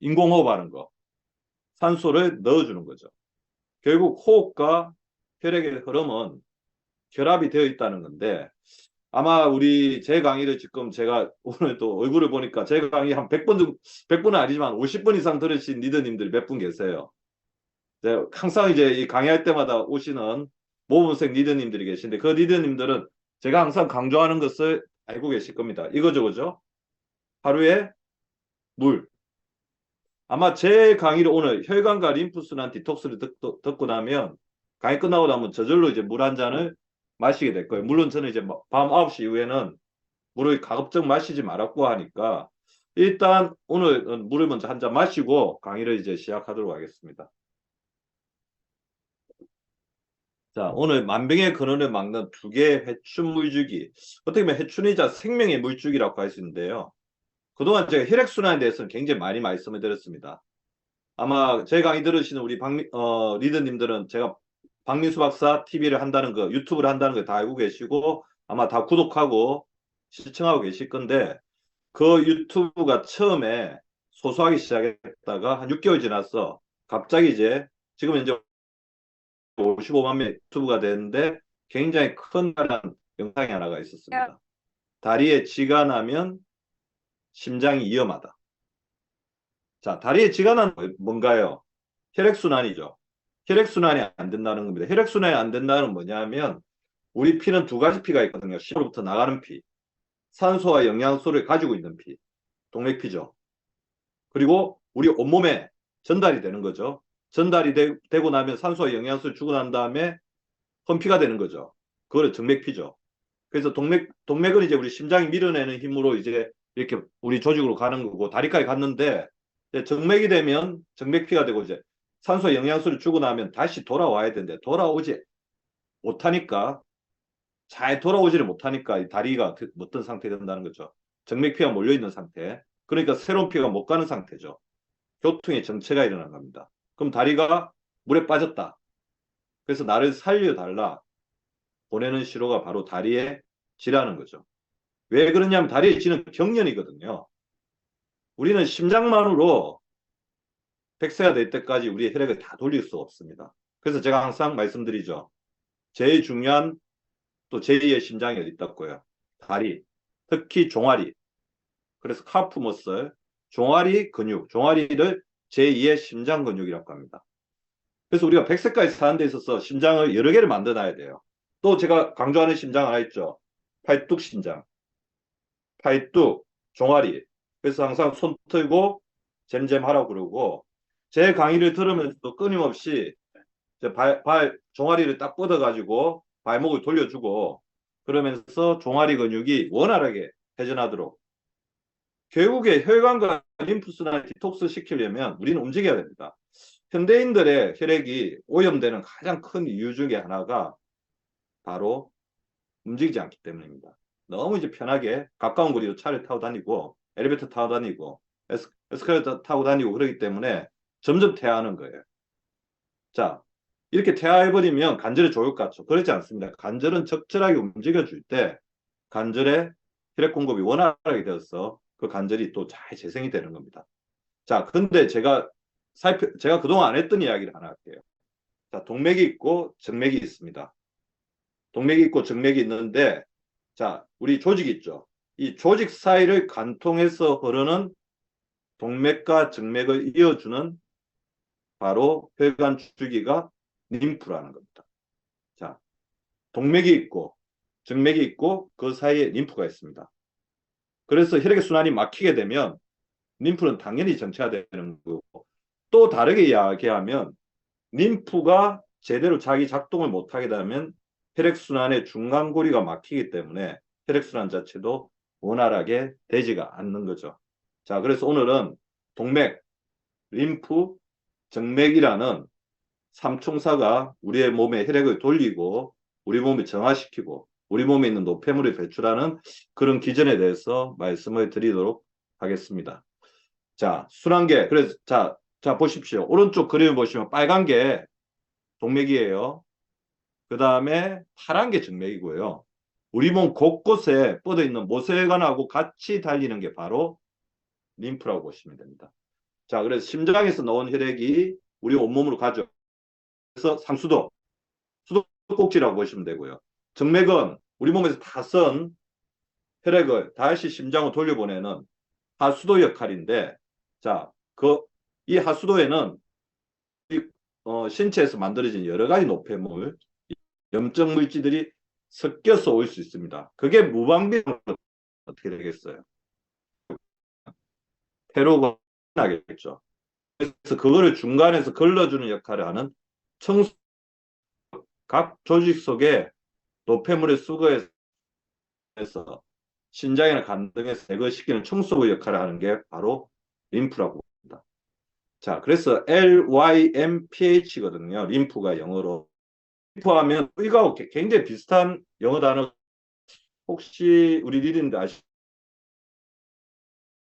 인공호흡하는 거, 산소를 넣어주는 거죠. 결국 호흡과 혈액의 흐름은 결합이 되어 있다는 건데 아마 제 강의를 지금 제가 오늘 또 얼굴을 보니까 제 강의 한 100번 정도, 100번은 아니지만 50번 이상 들으신 리더님들이 몇 분 계세요. 항상 이제 이 강의할 때마다 오시는 모범생 리더님들이 계신데 그 리더님들은 제가 항상 강조하는 것을 알고 계실 겁니다. 이거죠, 그죠? 하루에 물. 아마 제 강의를 오늘 혈관과 림프순환 디톡스를 듣고 나면 강의 끝나고 나면 저절로 이제 물 한 잔을 마시게 될 거예요. 물론 저는 이제 밤 9시 이후에는 물을 가급적 마시지 말았고 하니까 일단 오늘 물을 먼저 한 잔 마시고 강의를 이제 시작하도록 하겠습니다. 자, 오늘 만병의 근원을 막는 두 개의 회춘 물주기. 어떻게 보면 회춘이자 생명의 물주기라고 할 수 있는데요. 그동안 제가 혈액순환에 대해서는 굉장히 많이 말씀을 드렸습니다. 아마 제 강의 들으시는 우리 리더님들은 제가 박민수 박사 TV를 한다는 거, 유튜브를 한다는 거 다 알고 계시고 아마 다 구독하고 시청하고 계실 건데 그 유튜브가 처음에 소소하게 시작했다가 한 6개월 지나서 갑자기 이제 지금 이제 55만 명 유튜브가 되는데 굉장히 큰 영상이 하나가 있었습니다. 다리에 쥐가 나면 심장이 위험하다. 자, 다리에 쥐가 나는 뭔가요? 혈액순환이죠. 혈액순환이 안 된다는 겁니다. 혈액순환이 안 된다는 건 뭐냐면 우리 피는 두 가지 피가 있거든요. 심으로부터 나가는 피, 산소와 영양소를 가지고 있는 피, 동맥피죠. 그리고 우리 온몸에 전달이 되는 거죠. 전달이 되고 나면 산소와 영양소를 주고 난 다음에 펌피가 되는 거죠. 그거를 정맥피죠. 그래서 동맥은 이제 우리 심장이 밀어내는 힘으로 이제 이렇게 우리 조직으로 가는 거고 다리까지 갔는데 정맥이 되면 정맥피가 되고 이제 산소 영양소를 주고 나면 다시 돌아와야 되는데 돌아오지 못하니까 잘 돌아오지를 못하니까 이 다리가 어떤 상태가 된다는 거죠. 정맥피가 몰려있는 상태. 그러니까 새로운 피가 못 가는 상태죠. 교통의 정체가 일어난 겁니다. 그럼 다리가 물에 빠졌다. 그래서 나를 살려달라 보내는 신호가 바로 다리에 쥐라는 거죠. 왜 그러냐면 다리에 쥐는 경련이거든요. 우리는 심장만으로 100세가 될 때까지 우리의 혈액을 다 돌릴 수 없습니다. 그래서 제가 항상 말씀드리죠. 제일 중요한 또 제2의 심장이 어디 있다고요? 다리, 특히 종아리. 그래서 카프 머슬, 종아리 근육, 종아리를 제2의 심장 근육이라고 합니다. 그래서 우리가 100세까지 사는 데 있어서 심장을 여러 개를 만들어놔야 돼요. 또 제가 강조하는 심장 하나 있죠. 팔뚝 심장, 팔뚝, 종아리. 그래서 항상 손 틀고 잼잼 하라고 그러고 제 강의를 들으면서도 끊임없이 종아리를 딱 뻗어가지고 발목을 돌려주고 그러면서 종아리 근육이 원활하게 회전하도록 결국에 혈관과 림프순환을 디톡스 시키려면 우리는 움직여야 됩니다. 현대인들의 혈액이 오염되는 가장 큰 이유 중에 하나가 바로 움직이지 않기 때문입니다. 너무 이제 편하게 가까운 거리로 차를 타고 다니고 엘리베이터 타고 다니고 에스컬레이터 타고 다니고 그러기 때문에 점점 퇴화하는 거예요. 자, 이렇게 퇴화해버리면 관절에 좋을 것 같죠? 그렇지 않습니다. 관절은 적절하게 움직여줄 때 관절에 혈액 공급이 원활하게 되어서 그 관절이 또 잘 재생이 되는 겁니다. 자, 근데 제가 그동안 안 했던 이야기를 하나 할게요. 자, 동맥이 있고 정맥이 있습니다. 동맥이 있고 정맥이 있는데 자, 우리 조직이 있죠. 이 조직 사이를 관통해서 흐르는 동맥과 정맥을 이어주는 바로 혈관 주기가 림프라는 겁니다. 자, 동맥이 있고 정맥이 있고 그 사이에 림프가 있습니다. 그래서 혈액의 순환이 막히게 되면 림프는 당연히 정체가 되는 거고 또 다르게 이야기하면 림프가 제대로 자기 작동을 못하게 되면 혈액순환의 중간고리가 막히기 때문에 혈액순환 자체도 원활하게 되지가 않는 거죠. 자, 그래서 오늘은 동맥, 림프, 정맥이라는 삼총사가 우리의 몸에 혈액을 돌리고 우리 몸을 정화시키고 우리 몸에 있는 노폐물을 배출하는 그런 기전에 대해서 말씀을 드리도록 하겠습니다. 자, 순환계. 그래서 자 보십시오. 오른쪽 그림을 보시면 빨간 게 동맥이에요. 그 다음에 파란 게 정맥이고요. 우리 몸 곳곳에 뻗어 있는 모세혈관하고 같이 달리는 게 바로 림프라고 보시면 됩니다. 자, 그래서 심장에서 나온 혈액이 우리 온몸으로 가죠. 그래서 상수도, 수도꼭지라고 보시면 되고요. 정맥은 우리 몸에서 다 쓴 혈액을 다시 심장으로 돌려보내는 하수도 역할인데, 자, 이 하수도에는 신체에서 만들어진 여러 가지 노폐물, 염증 물질들이 섞여서 올 수 있습니다. 그게 무방비로 어떻게 되겠어요? 폐로가 나겠죠. 그래서 그거를 중간에서 걸러주는 역할을 하는 청소, 각 조직 속에 노폐물을 수거해서 신장이나 간 등에서 제거시키는 청소부 역할을 하는 게 바로 림프라고 합니다. 자, 그래서 LYMPH거든요. 림프가 영어로. 림프하면 이거하고 굉장히 비슷한 영어 단어 혹시 우리 리듬들 아시죠?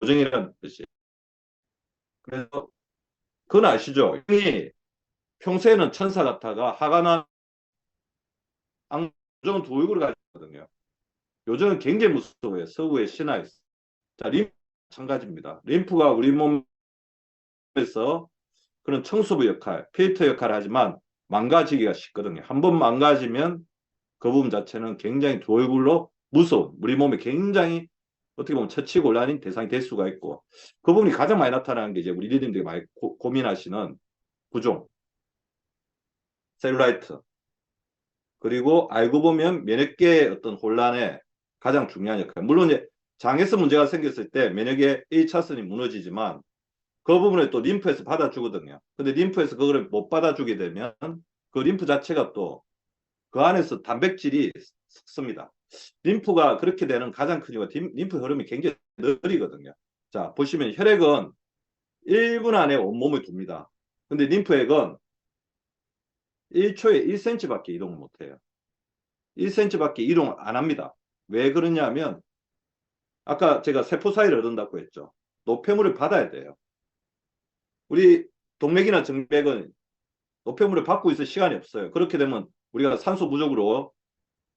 조정이라는 뜻이. 그래서 그건 아시죠? 형이 평소에는 천사 같다가 화가 난 앙조정은 두 얼굴을 가지거든요. 요즘은 굉장히 무서워요. 서구의 신화에서. 자, 림프 마찬가지입니다. 림프가 우리 몸에서 그런 청소부 역할, 필터 역할을 하지만 망가지기가 쉽거든요. 한번 망가지면 그 부분 자체는 굉장히 두 얼굴로 무서운 우리 몸에 굉장히 어떻게 보면 처치곤란인 대상이 될 수가 있고 그 부분이 가장 많이 나타나는 게 이제 우리 리듬들이 많이 고민하시는 부종, 셀룰라이트 그리고 알고 보면 면역계의 어떤 혼란에 가장 중요한 역할. 물론 이제 장에서 문제가 생겼을 때 면역의 1차선이 무너지지만 그 부분을 또 림프에서 받아주거든요. 근데 림프에서 그거를 못 받아주게 되면 그 림프 자체가 또 그 안에서 단백질이 섞습니다. 림프가 그렇게 되는 가장 큰 이유가 림프 흐름이 굉장히 느리거든요. 자, 보시면 혈액은 1분 안에 온몸을 돕니다. 근데 림프액은 1초에 1cm밖에 이동을 못해요. 1cm밖에 이동 안 합니다. 왜 그러냐면 아까 제가 세포 사이를 얻는다고 했죠. 노폐물을 받아야 돼요. 우리 동맥이나 정맥은 노폐물을 받고 있을 시간이 없어요. 그렇게 되면 우리가 산소 부족으로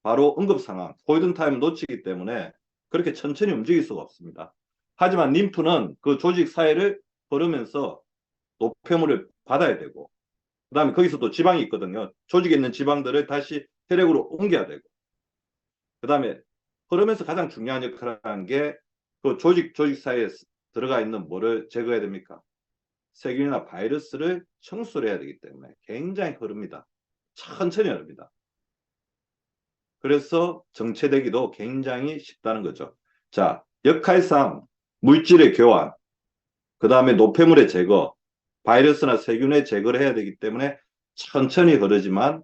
바로 응급 상황, 골든 타임을 놓치기 때문에 그렇게 천천히 움직일 수가 없습니다. 하지만 림프는 그 조직 사이를 걸으면서 노폐물을 받아야 되고 그 다음에 거기서 또 지방이 있거든요. 조직에 있는 지방들을 다시 혈액으로 옮겨야 되고 그 다음에 흐르면서 가장 중요한 역할을 하는 게 그 조직 사이에 들어가 있는 뭐를 제거해야 됩니까? 세균이나 바이러스를 청소를 해야 되기 때문에 굉장히 흐릅니다. 천천히 흐릅니다. 그래서 정체되기도 굉장히 쉽다는 거죠. 자, 역할상 물질의 교환, 그 다음에 노폐물의 제거, 바이러스나 세균의 제거를 해야 되기 때문에 천천히 흐르지만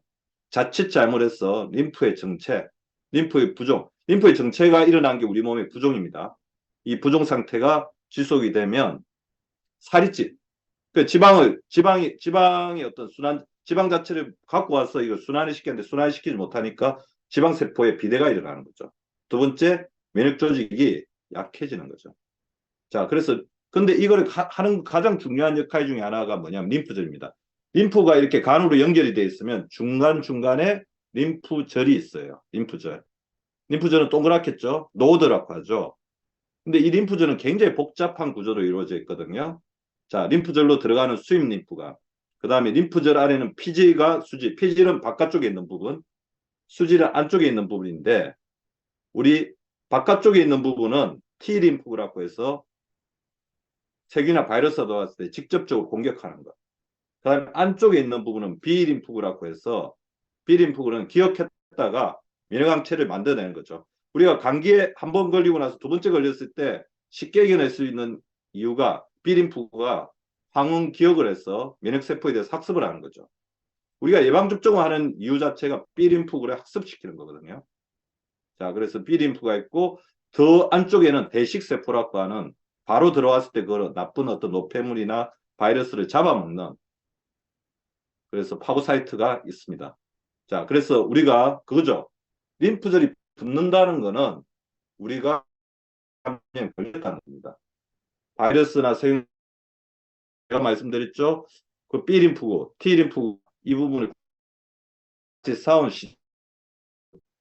자칫 잘못해서 림프의 정체, 림프의 부종, 림프의 정체가 일어난 게 우리 몸의 부종입니다. 이 부종 상태가 지속이 되면 살이 찌, 그 지방의 어떤 지방 자체를 갖고 와서 이거 순환을 시켰는데 순환시키지 못하니까 지방세포에 비대가 일어나는 거죠. 두 번째, 면역 조직이 약해지는 거죠. 자, 그래서 근데 이거를 하는 가장 중요한 역할 중에 하나가 뭐냐면 림프절입니다. 림프가 이렇게 간으로 연결이 되어 있으면 중간중간에 림프절이 있어요. 림프절. 림프절은 동그랗겠죠? 노드라고 하죠. 근데 이 림프절은 굉장히 복잡한 구조로 이루어져 있거든요. 자, 림프절로 들어가는 수입 림프가. 그 다음에 림프절 안에는 피질과 수질. 피질은 바깥쪽에 있는 부분, 수질은 안쪽에 있는 부분인데 우리 바깥쪽에 있는 부분은 T림프라고 해서 세균이나 바이러스가 들어왔을 때 직접적으로 공격하는 것. 그 다음에 안쪽에 있는 부분은 B림프구라고 해서 B림프구는 기억했다가 면역항체를 만들어내는 거죠. 우리가 감기에 한 번 걸리고 나서 두 번째 걸렸을 때 쉽게 이겨낼 수 있는 이유가 B림프구가 항원 기억을 해서 면역세포에 대해서 학습을 하는 거죠. 우리가 예방접종을 하는 이유 자체가 B림프구를 학습시키는 거거든요. 자, 그래서 B림프가 있고 더 안쪽에는 대식세포라고 하는 바로 들어왔을 때 그 나쁜 어떤 노폐물이나 바이러스를 잡아먹는 그래서 파고사이트가 있습니다. 자, 그래서 우리가 그거죠. 림프절이 붙는다는 거는 우리가 감염에 걸렸다는 겁니다. 바이러스나 세균 제가 말씀드렸죠. 그 B림프구, T림프구 이 부분을 같이 싸운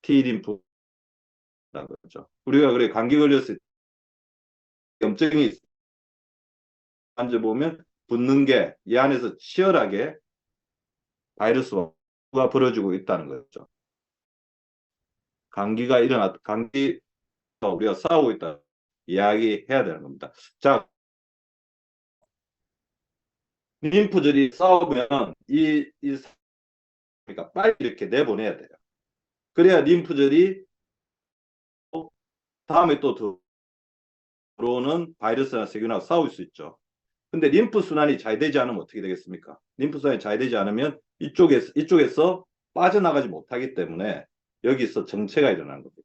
T림프라는 거죠. 우리가 그래 감기 걸렸을 때 염증이 만져보면 붙는 게 이 안에서 치열하게 바이러스가 벌어지고 있다는 거죠. 감기 우리가 싸우고 있다 이야기해야 되는 겁니다. 자, 림프절이 싸우면 그러니까 빨리 이렇게 내보내야 돼요. 그래야 림프절이 다음에 또 들어오는 바이러스나 세균하고 싸울 수 있죠. 근데 림프 순환이 잘 되지 않으면 어떻게 되겠습니까? 림프 순환이 잘 되지 않으면 이쪽에서 빠져나가지 못하기 때문에 여기서 정체가 일어나는 겁니다.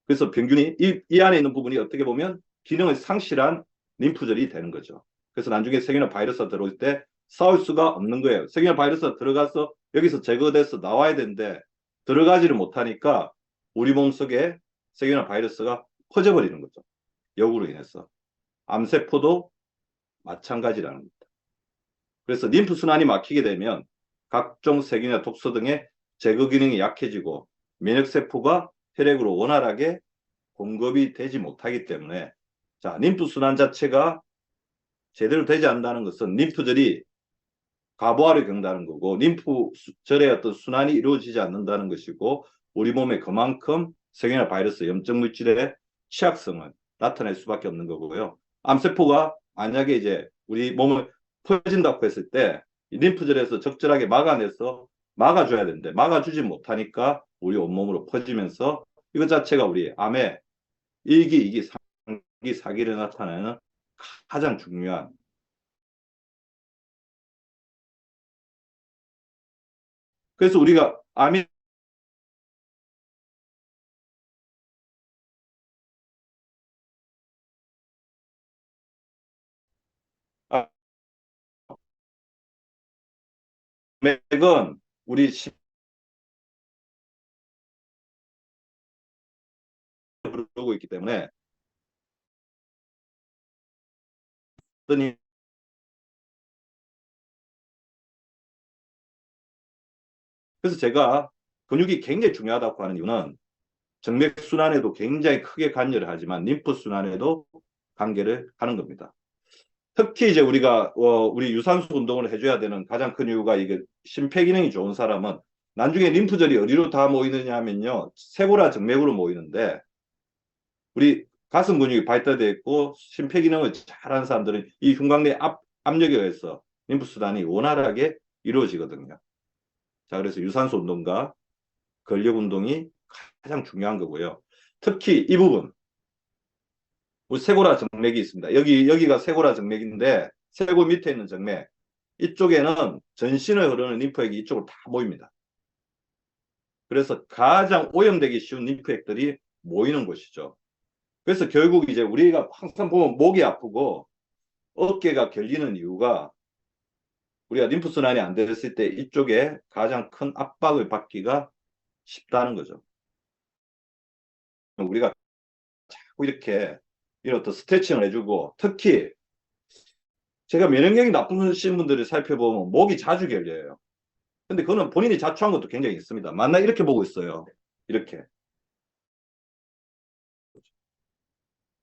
그래서 병균이 이 안에 있는 부분이 어떻게 보면 기능을 상실한 림프절이 되는 거죠. 그래서 나중에 세균이나 바이러스가 들어올 때 싸울 수가 없는 거예요. 세균이나 바이러스가 들어가서 여기서 제거돼서 나와야 되는데 들어가지를 못하니까 우리 몸속에 세균이나 바이러스가 퍼져버리는 거죠. 역으로 인해서. 암세포도 마찬가지라는 겁니다. 그래서 림프 순환이 막히게 되면 각종 세균이나 독소 등의 제거 기능이 약해지고 면역세포가 혈액으로 원활하게 공급이 되지 못하기 때문에 자, 림프 순환 자체가 제대로 되지 않는다는 것은 림프절이 과부하를 겪는다는 거고 림프절의 어떤 순환이 이루어지지 않는다는 것이고 우리 몸에 그만큼 세균이나 바이러스, 염증 물질의 취약성을 나타낼 수밖에 없는 거고요. 암세포가 만약에 이제 우리 몸을 퍼진다고 했을 때 림프절에서 적절하게 막아줘야 되는데 막아주지 못하니까 우리 온몸으로 퍼지면서 이것 자체가 우리 암의 1기, 2기, 3기, 4기를 나타내는 가장 중요한 그래서 우리가 암이 맥은 우리 부르고 있기 때문에 그래서 제가 근육이 굉장히 중요하다고 하는 이유는 정맥순환에도 굉장히 크게 관여를 하지만 림프순환에도 관계를 하는 겁니다. 특히 이제 우리가 우리 유산소 운동을 해줘야 되는 가장 큰 이유가 이게 심폐기능이 좋은 사람은 나중에 림프절이 어디로 다 모이느냐 하면요. 쇄골화 정맥으로 모이는데 우리 가슴 근육이 발달되어 있고 심폐기능을 잘하는 사람들은 이 흉곽내 압력에 의해서 림프순환이 원활하게 이루어지거든요. 자, 그래서 유산소 운동과 근력 운동이 가장 중요한 거고요. 특히 이 부분, 우리 쇄골화 정맥이 있습니다. 여기가 쇄골화 정맥인데 쇄골 밑에 있는 정맥, 이쪽에는 전신을 흐르는 림프액이 이쪽으로 다 모입니다. 그래서 가장 오염되기 쉬운 림프액들이 모이는 곳이죠. 그래서 결국 이제 우리가 항상 보면 목이 아프고 어깨가 결리는 이유가 우리가 림프순환이 안 됐을 때 이쪽에 가장 큰 압박을 받기가 쉽다는 거죠. 우리가 자꾸 이렇게 이런 어떤 스트레칭을 해주고 특히 제가 면역력이 나쁘신 분들을 살펴보면 목이 자주 결려요. 근데 그거는 본인이 자초한 것도 굉장히 있습니다. 만나 이렇게 보고 있어요. 이렇게.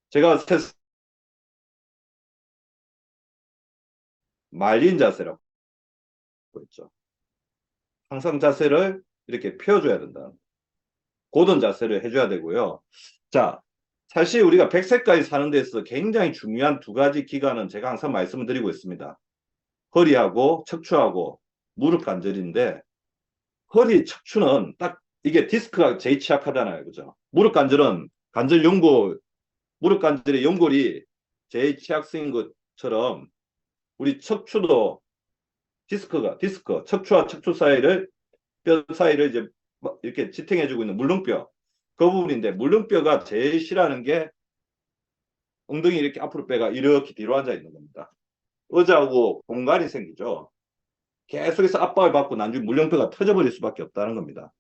제가 말린 자세라고 했죠. 항상 자세를 이렇게 펴줘야 된다. 고든 자세를 해줘야 되고요. 자, 사실 우리가 100세까지 사는 데서 굉장히 중요한 두 가지 기관은 제가 항상 말씀을 드리고 있습니다. 허리하고 척추하고 무릎 관절인데 허리 척추는 딱 이게 디스크가 제일 취약하잖아요. 그죠? 무릎 관절의 연골이 제일 취약성인 것처럼 우리 척추도 척추와 척추 사이를 뼈 사이를 이제 이렇게 지탱해주고 있는 물렁뼈 그 부분인데 물렁뼈가 제일 싫어하는 게 엉덩이 이렇게 앞으로 빼가 이렇게 뒤로 앉아 있는 겁니다. 의자하고 공간이 생기죠. 계속해서 압박을 받고 나중에 물렁뼈가 터져버릴 수밖에 없다는 겁니다.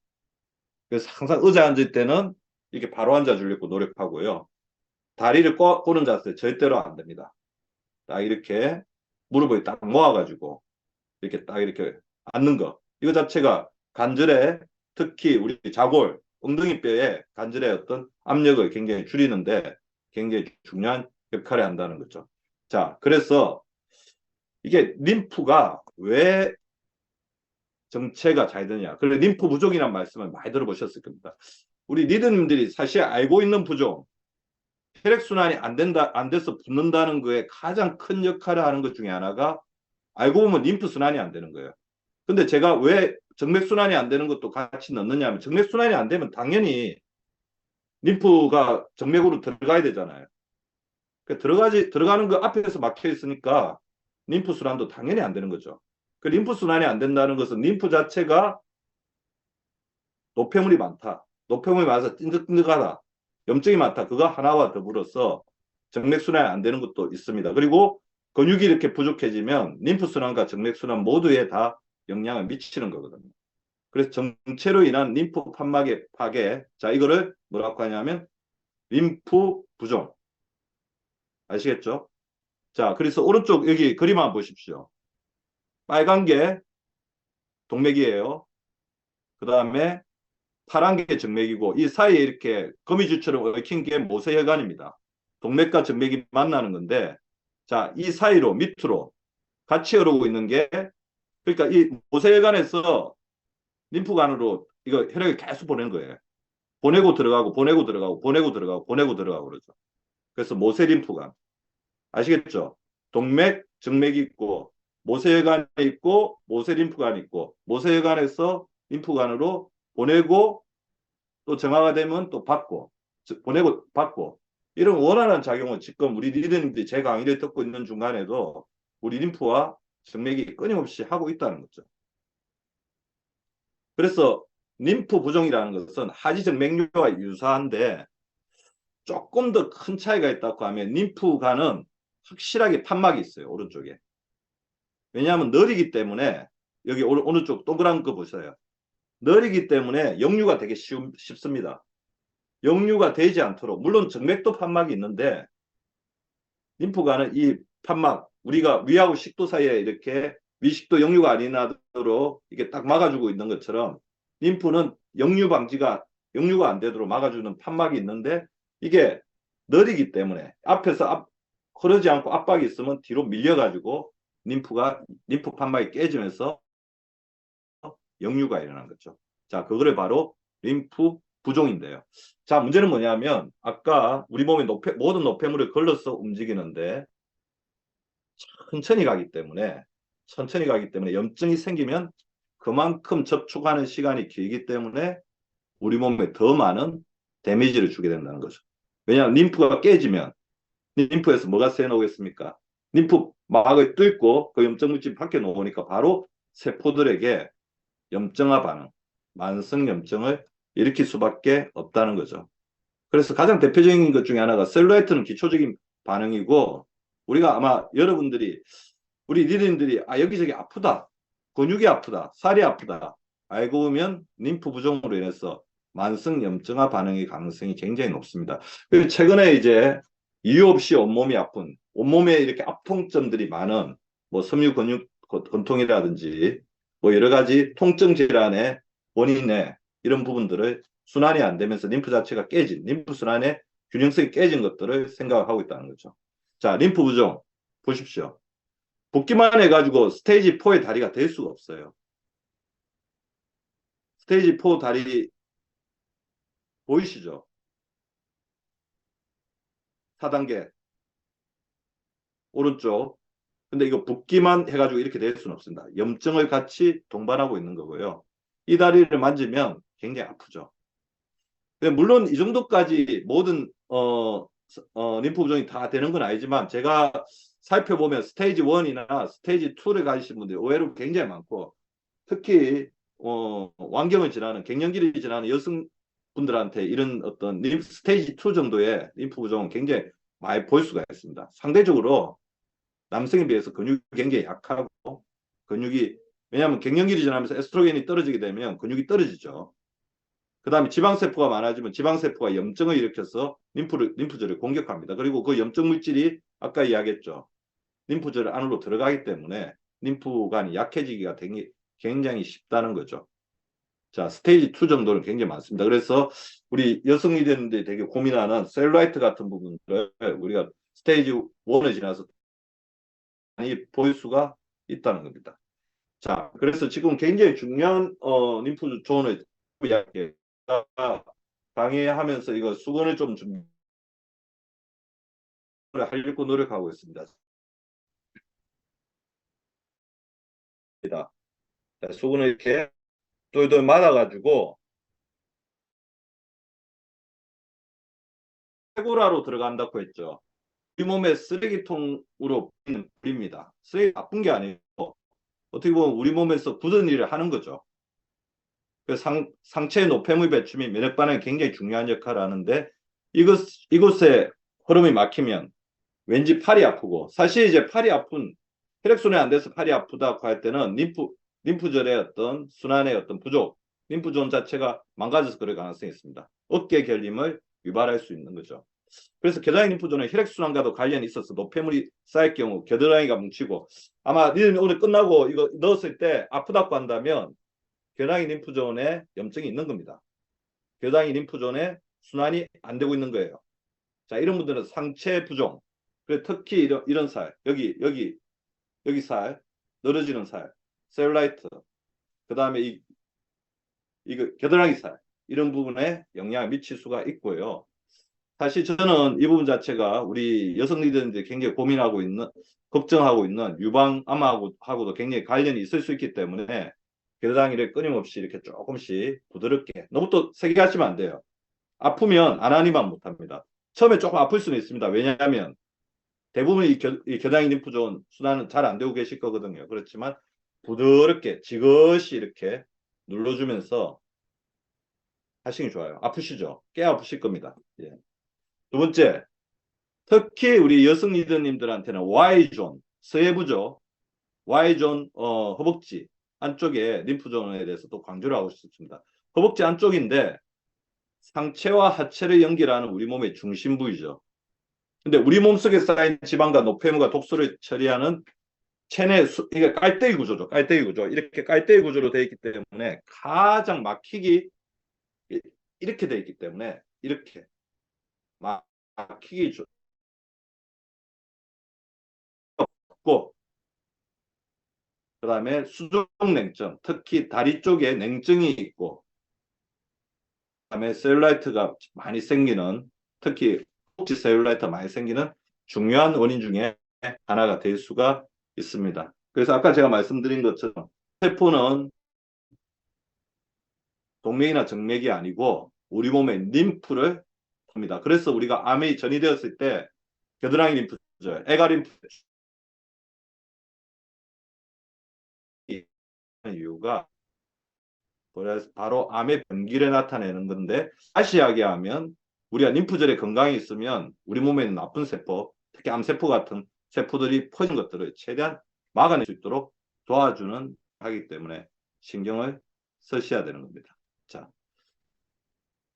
그래서 항상 의자에 앉을 때는 이렇게 바로 앉아주려고 노력하고요. 다리를 꼬는 자세 절대로 안 됩니다. 딱 이렇게 무릎을 딱 모아가지고 이렇게 딱 이렇게 앉는 거. 이거 자체가 관절에 특히 우리 자골, 엉덩이뼈에 관절의 어떤 압력을 굉장히 줄이는데 굉장히 중요한 역할을 한다는 거죠. 자, 그래서 이게 림프가 왜 정체가 잘 되냐. 그래 림프 부종이란 말씀을 많이 들어보셨을 겁니다. 우리 리더님들이 사실 알고 있는 부종, 혈액순환이 안 돼서 붓는다는 거에 가장 큰 역할을 하는 것 중에 하나가 알고 보면 림프순환이 안 되는 거예요. 근데 제가 왜 정맥순환이 안 되는 것도 같이 넣느냐 하면 정맥순환이 안 되면 당연히 림프가 정맥으로 들어가야 되잖아요. 들어가는 거 앞에서 막혀 있으니까 림프순환도 당연히 안 되는 거죠. 그 림프순환이 안 된다는 것은 림프 자체가 노폐물이 많다. 노폐물이 많아서 찐득찐득하다. 염증이 많다. 그거 하나와 더불어서 정맥순환이 안 되는 것도 있습니다. 그리고 근육이 이렇게 부족해지면 림프순환과 정맥순환 모두에 다 영향을 미치는 거거든요. 그래서 정체로 인한 림프 판막의 파괴. 자, 이거를 뭐라고 하냐면 림프 부종. 아시겠죠? 자, 그래서 오른쪽 여기 그림 한번 보십시오. 빨간 게 동맥이에요. 그 다음에 파란 게 정맥이고 이 사이에 이렇게 거미줄처럼 얽힌 게 모세혈관입니다. 동맥과 정맥이 만나는 건데 자, 이 사이로 밑으로 같이 흐르고 있는 게 그러니까 이 모세혈관에서 림프관으로 이거 혈액을 계속 보내는 거예요. 보내고 들어가고 보내고 들어가고 보내고 들어가고 보내고 들어가고 그러죠. 그래서 모세림프관. 아시겠죠? 동맥, 정맥이 있고 모세혈관이 있고 모세림프관이 있고 모세혈관에서 림프관으로 보내고 또 정화가 되면 또 받고 보내고 받고 이런 원활한 작용을 지금 우리 리더님들이 제 강의를 듣고 있는 중간에도 우리 림프와 정맥이 끊임없이 하고 있다는 거죠. 그래서 림프 부종이라는 것은 하지정맥류와 유사한데 조금 더 큰 차이가 있다고 하면 림프관은 확실하게 판막이 있어요. 오른쪽에. 왜냐하면 느리기 때문에 여기 오른쪽 동그란 거 보세요. 느리기 때문에 역류가 되게 쉽습니다. 역류가 되지 않도록 물론 정맥도 판막이 있는데 림프관은 이 판막 우리가 위하고 식도 사이에 이렇게 위식도 역류가 안 일어나도록 이게 딱 막아주고 있는 것처럼 림프는 역류가 안 되도록 막아주는 판막이 있는데 이게 느리기 때문에 앞에서 흐르지 않고 압박이 있으면 뒤로 밀려가지고 림프 판막이 깨지면서 역류가 일어난 거죠. 자, 그거를 바로 림프 부종인데요. 자, 문제는 뭐냐면 아까 우리 몸에 모든 노폐물을 걸러서 움직이는데 천천히 가기 때문에 염증이 생기면 그만큼 접촉하는 시간이 길기 때문에 우리 몸에 더 많은 데미지를 주게 된다는 거죠. 왜냐하면 림프가 깨지면 림프에서 뭐가 새어나오겠습니까? 림프막을 뚫고 그 염증 물질 밖에 나오니까 바로 세포들에게 염증화 반응, 만성 염증을 일으킬 수밖에 없다는 거죠. 그래서 가장 대표적인 것 중에 하나가 셀룰라이트는 기초적인 반응이고 우리가 아마 여러분들이 우리 리더님들이 여기저기 아프다, 근육이 아프다, 살이 아프다 알고 보면 림프 부종으로 인해서 만성 염증화 반응의 가능성이 굉장히 높습니다. 그리고 최근에 이제 이유 없이 온몸이 아픈 온몸에 이렇게 압통점들이 많은 뭐 섬유 근육 근통이라든지 뭐 여러 가지 통증 질환의 원인에 이런 부분들을 순환이 안 되면서 림프 자체가 깨진 림프 순환의 균형성이 깨진 것들을 생각하고 있다는 거죠. 자, 림프 부종 보십시오. 붓기만 해가지고 스테이지 4의 다리가 될 수가 없어요. 스테이지 4 다리 보이시죠? 4단계 오른쪽. 근데 이거 붓기만 해가지고 이렇게 될 수는 없습니다. 염증을 같이 동반하고 있는 거고요. 이 다리를 만지면 굉장히 아프죠. 물론 이 정도까지 모든 림프 부종이 다 되는 건 아니지만 제가 살펴보면 스테이지 1이나 스테이지 2를 가지신 분들이 의외로 굉장히 많고 특히 완경을 지나는 갱년기를 지나는 여성분들한테 이런 어떤 스테이지 2 정도의 림프 부종은 굉장히 많이 볼 수가 있습니다. 상대적으로 남성에 비해서 근육이 굉장히 약하고 근육이 왜냐하면 갱년기를 지나면서 에스트로겐이 떨어지게 되면 근육이 떨어지죠. 그 다음에 지방세포가 많아지면 지방세포가 염증을 일으켜서 림프절을 공격합니다. 그리고 그 염증 물질이 아까 이야기했죠. 림프절 안으로 들어가기 때문에 림프관이 약해지기가 굉장히 쉽다는 거죠. 자, 스테이지 2 정도는 굉장히 많습니다. 그래서 우리 여성 의대인들이 되게 고민하는 셀룰라이트 같은 부분을 우리가 스테이지 1을 지나서 보일 수가 있다는 겁니다. 자, 그래서 지금 굉장히 중요한 림프 존을 강의하면서 이거 수건을 좀 하려고 노력하고 있습니다. 자, 수건을 이렇게 똘똘 말아가지고 페고라로 들어간다고 했죠. 우리 몸의 쓰레기통으로 불립니다. 쓰레기 나쁜 게 아니고 어떻게 보면 우리 몸에서 굳은 일을 하는 거죠. 그 상체의 노폐물 배출이 면역 반응에 굉장히 중요한 역할을 하는데 이곳에 흐름이 막히면 왠지 팔이 아프고 사실 이제 팔이 아픈 혈액순환이 안 돼서 팔이 아프다고 할 때는 림프절의 어떤 순환의 어떤 부족, 림프존 자체가 망가져서 그럴 가능성이 있습니다. 어깨 결림을 유발할 수 있는 거죠. 그래서 겨드랑이 림프존은 혈액순환과도 관련이 있어서 노폐물이 쌓일 경우 겨드랑이가 뭉치고 아마 니들 오늘 끝나고 이거 넣었을 때 아프다고 한다면 겨드랑이 림프존에 염증이 있는 겁니다. 겨드랑이 림프존에 순환이 안 되고 있는 거예요. 자, 이런 분들은 상체 부종, 그리고 특히 이런 살, 여기 살, 늘어지는 살, 셀룰라이트, 그 다음에 이거 겨드랑이 살, 이런 부분에 영향을 미칠 수가 있고요. 사실 저는 이 부분 자체가 우리 여성 리더들이 굉장히 고민하고 있는, 걱정하고 있는 유방암하고도 굉장히 관련이 있을 수 있기 때문에 겨드랑이를 끊임없이 이렇게 조금씩 부드럽게, 너무 또 세게 하시면 안 돼요. 아프면 안 하니만 못합니다. 처음에 조금 아플 수는 있습니다. 왜냐하면 대부분 이 겨드랑이 림프존 순환은 잘 안 되고 계실 거거든요. 그렇지만 부드럽게 지그시 이렇게 눌러주면서 하시는 게 좋아요. 아프시죠? 꽤 아프실 겁니다. 예. 두 번째, 특히 우리 여성 리더님들한테는 Y존, 서해부죠. Y존 허벅지 안쪽에 림프존에 대해서 또 강조를 하고 싶습니다. 허벅지 안쪽인데 상체와 하체를 연결하는 우리 몸의 중심 부위죠. 근데 우리 몸속에 쌓인 지방과 노폐물과 독소를 처리하는 체내 이게 깔때기 구조죠. 깔때기 구조. 이렇게 깔때기 구조로 되어 있기 때문에 가장 막히기 이렇게 되어 있기 때문에 이렇게 막히기 좋고 그다음에 수족 냉증, 특히 다리 쪽에 냉증이 있고 그다음에 셀룰라이트가 많이 생기는 특히 혹시 셀룰라이트 많이 생기는 중요한 원인 중에 하나가 될 수가 있습니다. 그래서 아까 제가 말씀드린 것처럼 세포는 동맥이나 정맥이 아니고 우리 몸의 림프를 합니다. 그래서 우리가 암이 전이되었을 때 겨드랑이 림프절, 애가 림프 이유가 바로 암의 변기를 나타내는 건데 다시 이야기하면 우리가 림프절에 건강이 있으면 우리 몸에 있는 나쁜 세포, 특히 암세포 같은 세포들이 퍼진 것들을 최대한 막아낼 수 있도록 도와주는 하기 때문에 신경을 쓰셔야 되는 겁니다. 자,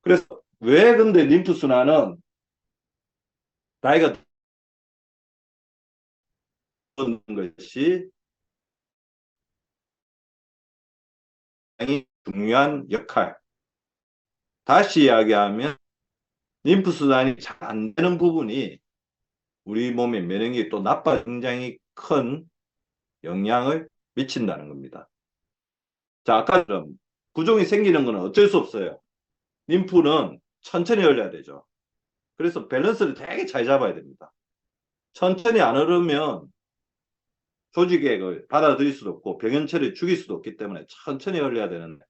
그래서 왜 근데 림프 순환은 나이가 드는 것이 굉장히 중요한 역할. 다시 이야기하면 림프 순환이 잘 안 되는 부분이 우리 몸의 면역력이 또 나빠 굉장히 큰 영향을 미친다는 겁니다. 자, 아까처럼 부종이 생기는 것은 어쩔 수 없어요. 림프는 천천히 흘려야 되죠. 그래서 밸런스를 되게 잘 잡아야 됩니다. 천천히 안 흐르면 조직액을 받아들일 수도 없고 병연체를 죽일 수도 없기 때문에 천천히 흘려야 되는데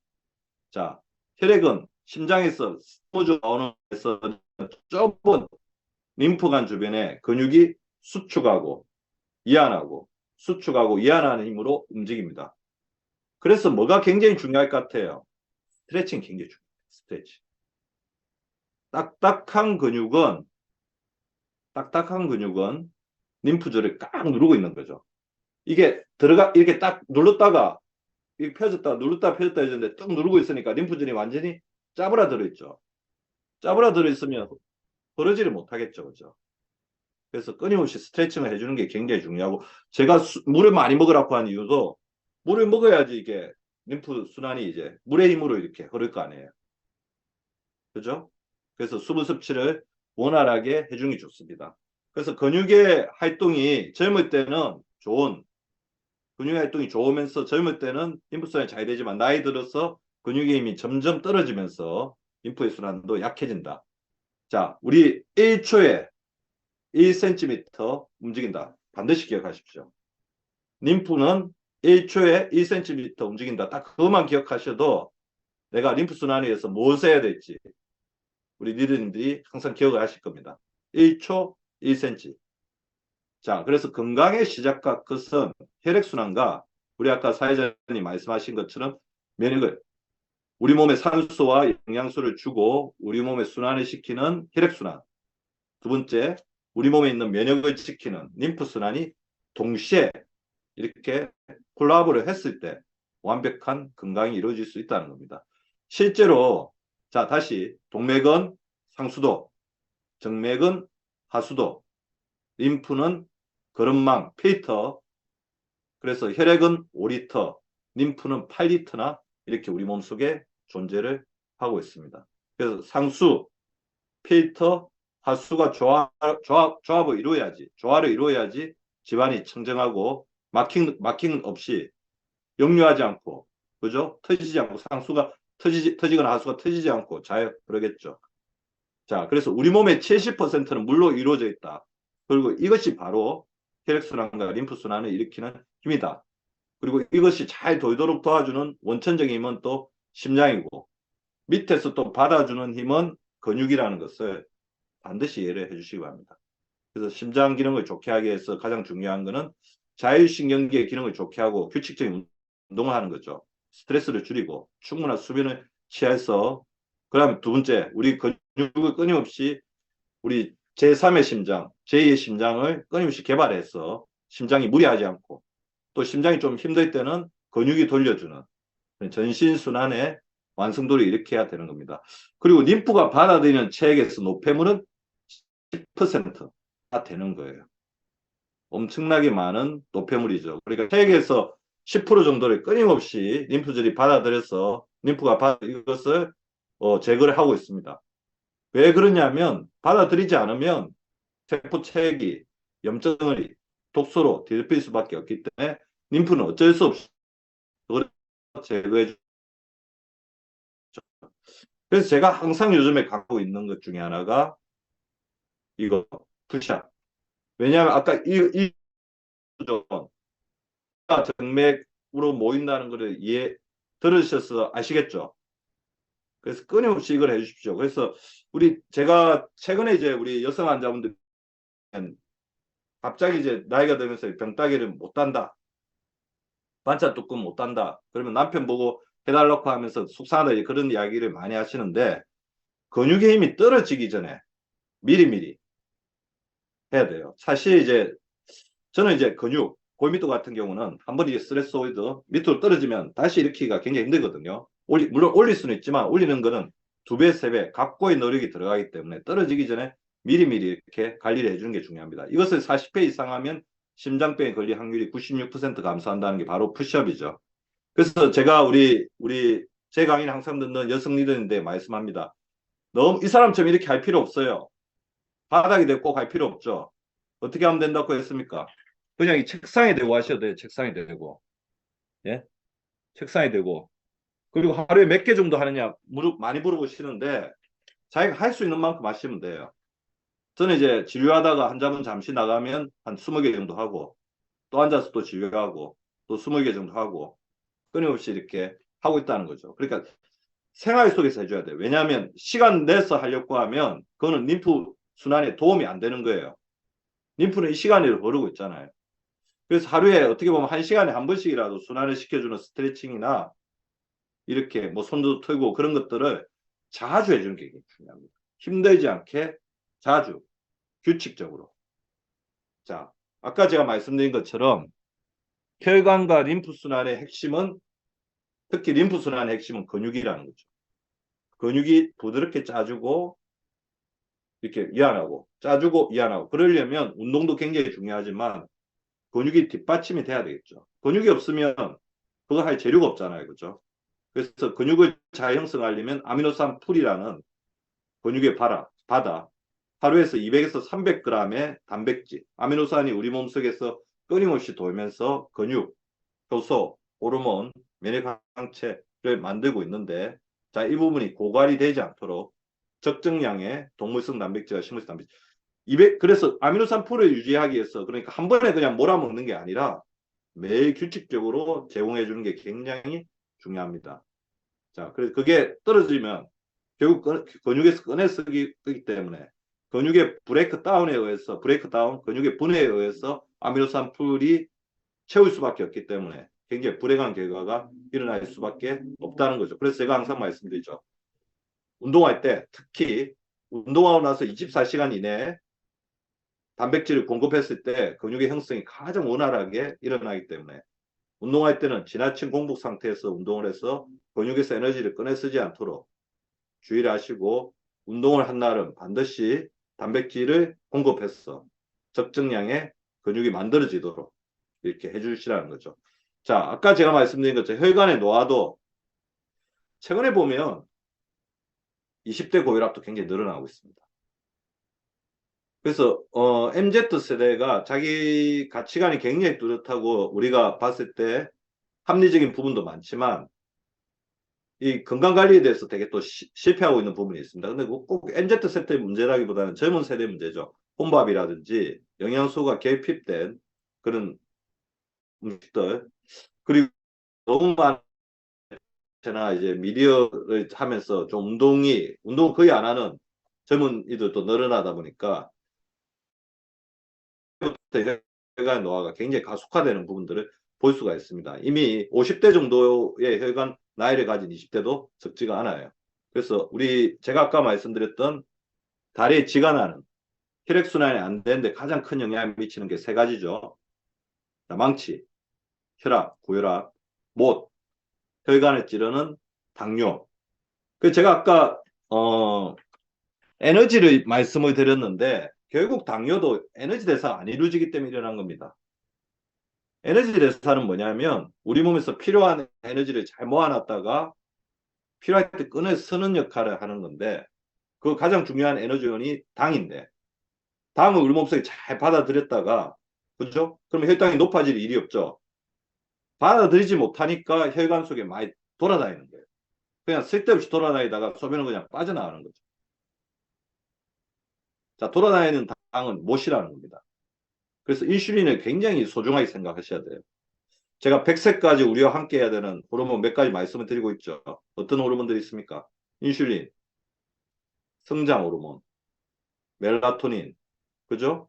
자, 혈액은 심장에서 스포즈 나오는 데서 좁은 림프관 주변에 근육이 수축하고 이완하고 수축하고 이완하는 힘으로 움직입니다. 그래서 뭐가 굉장히 중요할 것 같아요? 스트레칭 굉장히 중요해요. 스트레칭. 딱딱한 근육은 림프절을 꽉 누르고 있는 거죠. 이게 이렇게 딱 눌렀다가 이렇게 펴졌다 눌렀다 펴졌다 해줬는데 쭉 누르고 있으니까 림프절이 완전히 짜부라들어 있죠. 짜부라들어 있으면 흐르지를 못하겠죠. 그죠? 그래서 끊임없이 스트레칭을 해주는 게 굉장히 중요하고 제가 물을 많이 먹으라고 하는 이유도 물을 먹어야지 이게 림프 순환이 이제 물의 힘으로 이렇게 흐를 거 아니에요. 그죠? 그래서 수분 섭취를 원활하게 해주는 게 좋습니다. 그래서 근육의 활동이 젊을 때는 좋은 근육의 활동이 좋으면서 젊을 때는 림프순환이 잘 되지만 나이 들어서 근육의 힘이 점점 떨어지면서 림프의 순환도 약해진다. 자, 우리 1초에 1cm 움직인다. 반드시 기억하십시오. 림프는 1초에 1cm 움직인다. 딱 그것만 기억하셔도 내가 림프 순환에 의해서 무엇을 해야 될지 우리 리더님들이 항상 기억을 하실 겁니다. 1초 1cm. 자, 그래서 건강의 시작과 끝은 혈액순환과 우리 아까 사회자님 말씀하신 것처럼 면역을 우리 몸에 산소와 영양소를 주고 우리 몸에 순환을 시키는 혈액순환. 두 번째, 우리 몸에 있는 면역을 지키는 림프순환이 동시에 이렇게 콜라보를 했을 때 완벽한 건강이 이루어질 수 있다는 겁니다. 실제로 자 다시 동맥은 상수도, 정맥은 하수도, 림프는 거름망, 필터, 그래서 혈액은 5리터, 림프는 8리터나 이렇게 우리 몸속에 존재를 하고 있습니다. 그래서 상수, 필터, 하수가 조합을 이루어야지, 조화를 이루어야지 집안이 청정하고 막힘 없이 역류하지 않고, 그죠? 터지지 않고, 상수가 터지거나 하수가 터지지 않고 잘 그러겠죠. 자, 그래서 우리 몸의 70%는 물로 이루어져 있다. 그리고 이것이 바로 혈액순환과 림프순환을 일으키는 힘이다. 그리고 이것이 잘 돌도록 도와주는 원천적인 힘은 또 심장이고, 밑에서 또 받아주는 힘은 근육이라는 것을 반드시 이해를 해주시기 바랍니다. 그래서 심장 기능을 좋게 하기 위해서 가장 중요한 것은 자율신경계의 기능을 좋게 하고 규칙적인 운동을 하는 거죠. 스트레스를 줄이고 충분한 수면을 취해서, 그다음 두 번째, 우리 근육을 끊임없이 우리 제3의 심장, 제2의 심장을 끊임없이 개발해서 심장이 무리하지 않고, 또 심장이 좀 힘들 때는 근육이 돌려주는 전신순환의 완성도를 일으켜야 되는 겁니다. 그리고 림프가 받아들이는 체액에서 노폐물은 10%가 되는 거예요. 엄청나게 많은 노폐물이죠. 그러니까 체액에서 10% 정도를 끊임없이 림프절이 받아들여서 림프가 이것을 제거를 하고 있습니다. 왜 그러냐면 받아들이지 않으면 세포 체액이 염증을 독소로 뒤덮일 수밖에 없기 때문에 림프는 어쩔 수 없이 그걸 제거해 주죠. 그래서 제가 항상 요즘에 갖고 있는 것 중에 하나가 이거 푸시업. 왜냐하면 아까 이 정맥으로 모인다는 것을 들으셔서 아시겠죠? 그래서 끊임없이 이걸 해주십시오. 그래서 제가 최근에 이제 우리 여성 환자분들 갑자기 이제 나이가 들면서 병따개를 못 단다, 반찬 뚜껑 못 단다, 그러면 남편 보고 해달라고 하면서 속상하다 그런 이야기를 많이 하시는데, 근육의 힘이 떨어지기 전에 미리미리 해야 돼요. 사실 이제 저는 이제 근육 골밀도 같은 경우는 한번 이제 스트레스 오이드 밑으로 떨어지면 다시 일으키기가 굉장히 힘들거든요. 물론 올릴 수는 있지만 올리는 거는 2배, 3배 각고의 노력이 들어가기 때문에 떨어지기 전에 미리미리 이렇게 관리를 해주는 게 중요합니다. 이것을 40회 이상 하면 심장병에 걸릴 확률이 96% 감소한다는 게 바로 푸시업이죠. 그래서 제가 제 강의는 항상 듣는 여성 리더인데 말씀합니다. 너무 이 사람처럼 이렇게 할 필요 없어요. 바닥이 되고 꼭 할 필요 없죠. 어떻게 하면 된다고 했습니까? 그냥 이 책상에 대고 하셔도 돼요. 책상에 대고. 예? 책상에 대고. 그리고 하루에 몇 개 정도 하느냐 많이 물어보시는데 자기가 할 수 있는 만큼 하시면 돼요. 저는 이제 진료하다가 환자분 잠시 나가면 한 20개 정도 하고, 또 앉아서 또 진료하고, 또 20개 정도 하고, 끊임없이 이렇게 하고 있다는 거죠. 그러니까 생활 속에서 해줘야 돼요. 왜냐하면 시간 내서 하려고 하면 그거는 림프 순환에 도움이 안 되는 거예요. 림프는 이 시간을 거르고 있잖아요. 그래서 하루에 어떻게 보면 1시간에 한 번씩이라도 순환을 시켜주는 스트레칭이나 이렇게 뭐 손도 털고 그런 것들을 자주 해주는 게 중요합니다. 힘들지 않게 자주 규칙적으로. 자, 아까 제가 말씀드린 것처럼 혈관과 림프순환의 핵심은, 특히 림프순환의 핵심은 근육이라는 거죠. 근육이 부드럽게 짜주고 이렇게 이완하고, 짜주고 이완하고, 그러려면 운동도 굉장히 중요하지만 근육이 뒷받침이 돼야 되겠죠. 근육이 없으면 그거 할 재료가 없잖아요. 그죠? 그래서 근육을 잘 형성하려면 아미노산 풀이라는 근육의 바다, 하루에서 200에서 300g의 단백질, 아미노산이 우리 몸속에서 끊임없이 돌면서 근육, 효소, 호르몬, 면역항체를 만들고 있는데, 자, 이 부분이 고갈이 되지 않도록 적정량의 동물성 단백질과 식물성 단백질, 200, 그래서 아미노산 풀을 유지하기 위해서, 그러니까 한 번에 그냥 몰아먹는 게 아니라 매일 규칙적으로 제공해 주는 게 굉장히 중요합니다. 자, 그래서 그게 떨어지면 결국 근육에서 꺼내 쓰기 때문에 근육의 브레이크 다운에 의해서, 브레이크 다운, 근육의 분해에 의해서 아미노산 풀이 채울 수밖에 없기 때문에 굉장히 불행한 결과가 일어날 수밖에 없다는 거죠. 그래서 제가 항상 말씀드리죠. 운동할 때, 특히 운동하고 나서 24시간 이내에 단백질을 공급했을 때 근육의 형성이 가장 원활하게 일어나기 때문에 운동할 때는 지나친 공복 상태에서 운동을 해서 근육에서 에너지를 꺼내 쓰지 않도록 주의를 하시고, 운동을 한 날은 반드시 단백질을 공급해서 적정량의 근육이 만들어지도록 이렇게 해주시라는 거죠. 자, 아까 제가 말씀드린 것처럼 혈관의 노화도 최근에 보면 20대 고혈압도 굉장히 늘어나고 있습니다. 그래서 MZ 세대가 자기 가치관이 굉장히 뚜렷하고 우리가 봤을 때 합리적인 부분도 많지만 이 건강관리에 대해서 되게 또 실패하고 있는 부분이 있습니다. 근데 꼭 MZ 세대 문제라기보다는 젊은 세대 문제죠. 혼밥이라든지 영양소가 결핍된 그런 음식들, 그리고 너무 많잖아. 이제 미디어를 하면서 좀 운동을 거의 안 하는 젊은이들도 늘어나다 보니까 혈관 노화가 굉장히 가속화되는 부분들을 볼 수가 있습니다. 이미 50대 정도의 혈관 나이를 가진 20대도 적지가 않아요. 그래서 제가 아까 말씀드렸던 다리에 지가 나는 혈액순환이 안 되는데 가장 큰 영향을 미치는 게 세 가지죠. 망치, 혈압, 고혈압, 못, 혈관을 찌르는 당뇨. 그 제가 아까 에너지를 말씀을 드렸는데 결국 당뇨도 에너지 대사가 안 이루어지기 때문에 일어난 겁니다. 에너지 대사는 뭐냐면 우리 몸에서 필요한 에너지를 잘 모아놨다가 필요할 때 꺼내 쓰는 역할을 하는 건데, 그 가장 중요한 에너지원이 당인데, 당을 우리 몸속에 잘 받아들였다가, 그죠? 그러면 혈당이 높아질 일이 없죠. 받아들이지 못하니까 혈관 속에 많이 돌아다니는 거예요. 그냥 쓸데없이 돌아다니다가 소변은 그냥 빠져나가는 거죠. 자, 돌아다니는 당은 못이라는 겁니다. 그래서 인슐린을 굉장히 소중하게 생각하셔야 돼요. 제가 100세까지 우리와 함께 해야 되는 호르몬 몇 가지 말씀을 드리고 있죠. 어떤 호르몬들이 있습니까? 인슐린, 성장 호르몬, 멜라토닌, 그죠?